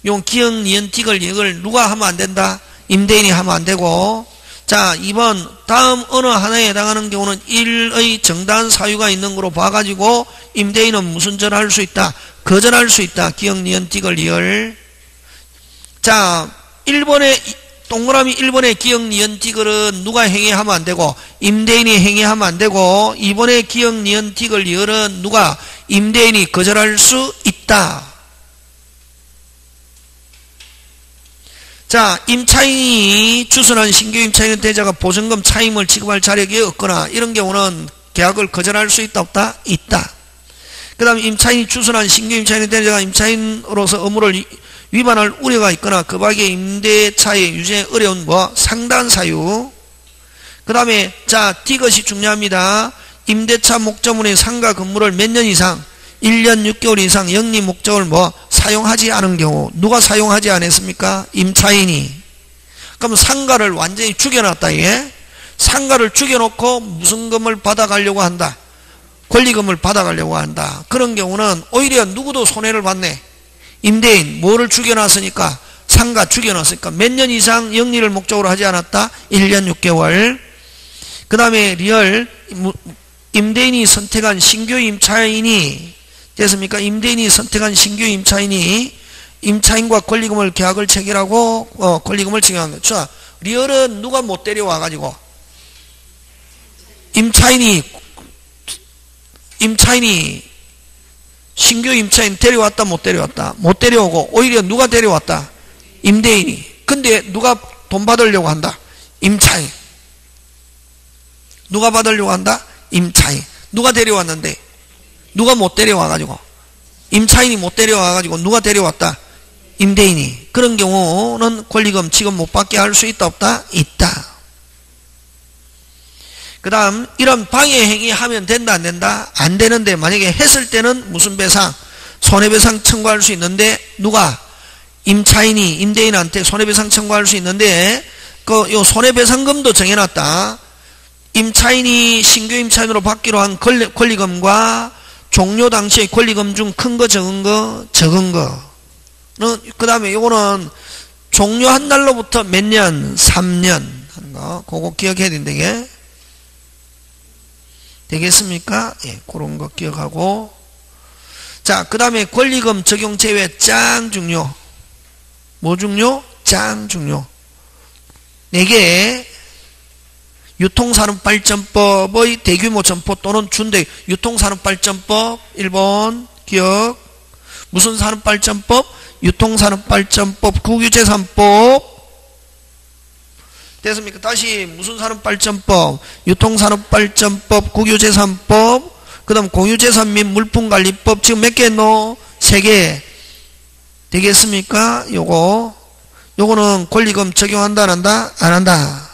용 기역, 니은, 디귿, 리을 누가 하면 안 된다? 임대인이 하면 안 되고 자 2번 다음 어느 하나에 해당하는 경우는 1의 정당한 사유가 있는 거로 봐가지고 임대인은 무슨 절할 수 있다? 거절할 수 있다. 기역, 니은, 디귿, 리을 자 1번에 동그라미 1번의 기역, 니은, 디귿은 누가 행위하면 안 되고 임대인이 행위하면 안 되고 2번의 기역, 니은, 디귿, 리을은 누가 임대인이 거절할 수 있다. 자, 임차인이 주소한 신규 임차인 대리자가 보증금 차임을 지급할 자력이 없거나 이런 경우는 계약을 거절할 수 있다 없다? 있다. 그 다음에 임차인이 주소한 신규 임차인 대리자가 임차인으로서 의무를 위반할 우려가 있거나 급하게 임대차의 유지에 어려운 상당한 사유. 그 다음에 자 디귿이 중요합니다. 임대차 목적물의 상가 건물을 몇 년 이상 1년 6개월 이상 영리 목적을 사용하지 않은 경우 누가 사용하지 않았습니까? 임차인이. 그럼 상가를 완전히 죽여놨다. 예? 상가를 죽여놓고 무슨 금을 받아가려고 한다. 권리금을 받아가려고 한다. 그런 경우는 오히려 누구도 손해를 봤네. 임대인 뭐를 죽여놨으니까, 상가 죽여놨으니까 몇 년 이상 영리를 목적으로 하지 않았다. 1년 6개월. 그 다음에 리얼 임대인이 선택한 신규 임차인이 됐습니까? 임대인이 선택한 신규 임차인이 임차인과 권리금을 계약을 체결하고 권리금을 증여한 거죠. 자, 리얼은 누가 못 데려와가지고 임차인이 신규 임차인 데려왔다 못 데려왔다? 못 데려오고 오히려 누가 데려왔다? 임대인이. 근데 누가 돈 받으려고 한다? 임차인. 누가 받으려고 한다? 임차인. 누가 데려왔는데? 누가 못 데려와가지고? 임차인이 못 데려와가지고 누가 데려왔다? 임대인이. 그런 경우는 권리금 지금 못 받게 할 수 있다 없다? 있다. 그 다음 이런 방해행위 하면 된다 안 된다? 안 되는데 만약에 했을 때는 무슨 배상? 손해배상 청구할 수 있는데 누가? 임차인이 임대인한테 손해배상 청구할 수 있는데 요 손해배상금도 정해놨다. 임차인이 신규 임차인으로 받기로 한 권리금과 종료 당시의 권리금 중 큰 거 적은 거 그 다음에 요거는 종료한 날로부터 몇 년? 3년 하는 거 그거 기억해야 된다. 이게 되겠습니까? 예, 그런 거 기억하고. 자, 그 다음에 권리금 적용 제외 짱 중요. 뭐 중요? 짱 중요. 4개. 유통산업발전법의 대규모 점포 또는 준대 유통산업발전법 1번 기억. 무슨 산업발전법? 유통산업발전법 국유재산법. 됐습니까? 다시 무슨 산업발전법? 유통산업발전법 국유재산법. 그 다음 공유재산 및 물품관리법. 지금 몇 개 했노? 3개. 되겠습니까? 요거는 권리금 적용한다 안 한다? 안 한다.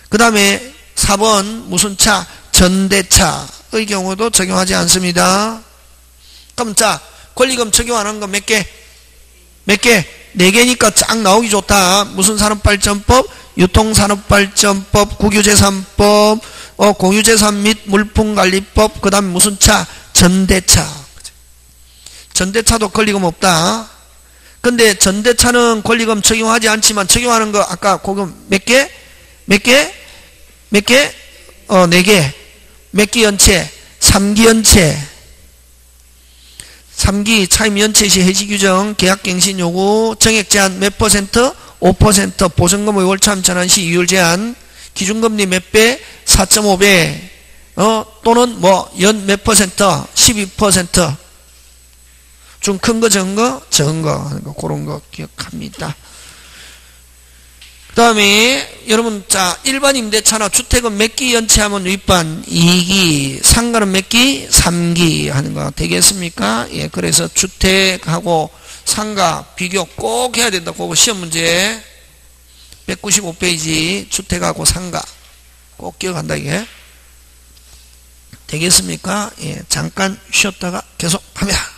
그 다음에 4번 무슨 차? 전대차의 경우도 적용하지 않습니다. 그럼 자, 권리금 적용하는 거 몇 개? 몇 개? 4개니까 쫙 나오기 좋다. 무슨 산업발전법? 유통산업발전법, 국유재산법, 공유재산 및 물품관리법. 그 다음에 무슨 차? 전대차. 전대차도 권리금 없다. 근데 전대차는 권리금 적용하지 않지만 적용하는 거 아까 그거 몇 개? 몇 개? 몇 개? 4개. 몇 기 연체? 3기 연체. 3기 차임 연체 시 해지 규정, 계약갱신 요구, 정액 제한 몇 %? 5%. 보증금 월참 전환 시 이율 제한, 기준금리 몇 배? 4.5배. 또는 연 몇 %? 12%. 좀 큰 거, 적은 거? 적은 거 하는 거, 그런 거 기억합니다. 그 다음에 여러분, 자, 일반 임대차나 주택은 몇 기 연체하면 윗반? 2기. 상가는 몇 기? 3기 하는 거 되겠습니까? 예, 그래서 주택하고 상가 비교 꼭 해야 된다. 그거 시험 문제 195페이지 주택하고 상가 꼭 기억한다. 이게 되겠습니까? 예, 잠깐 쉬었다가 계속 합니다.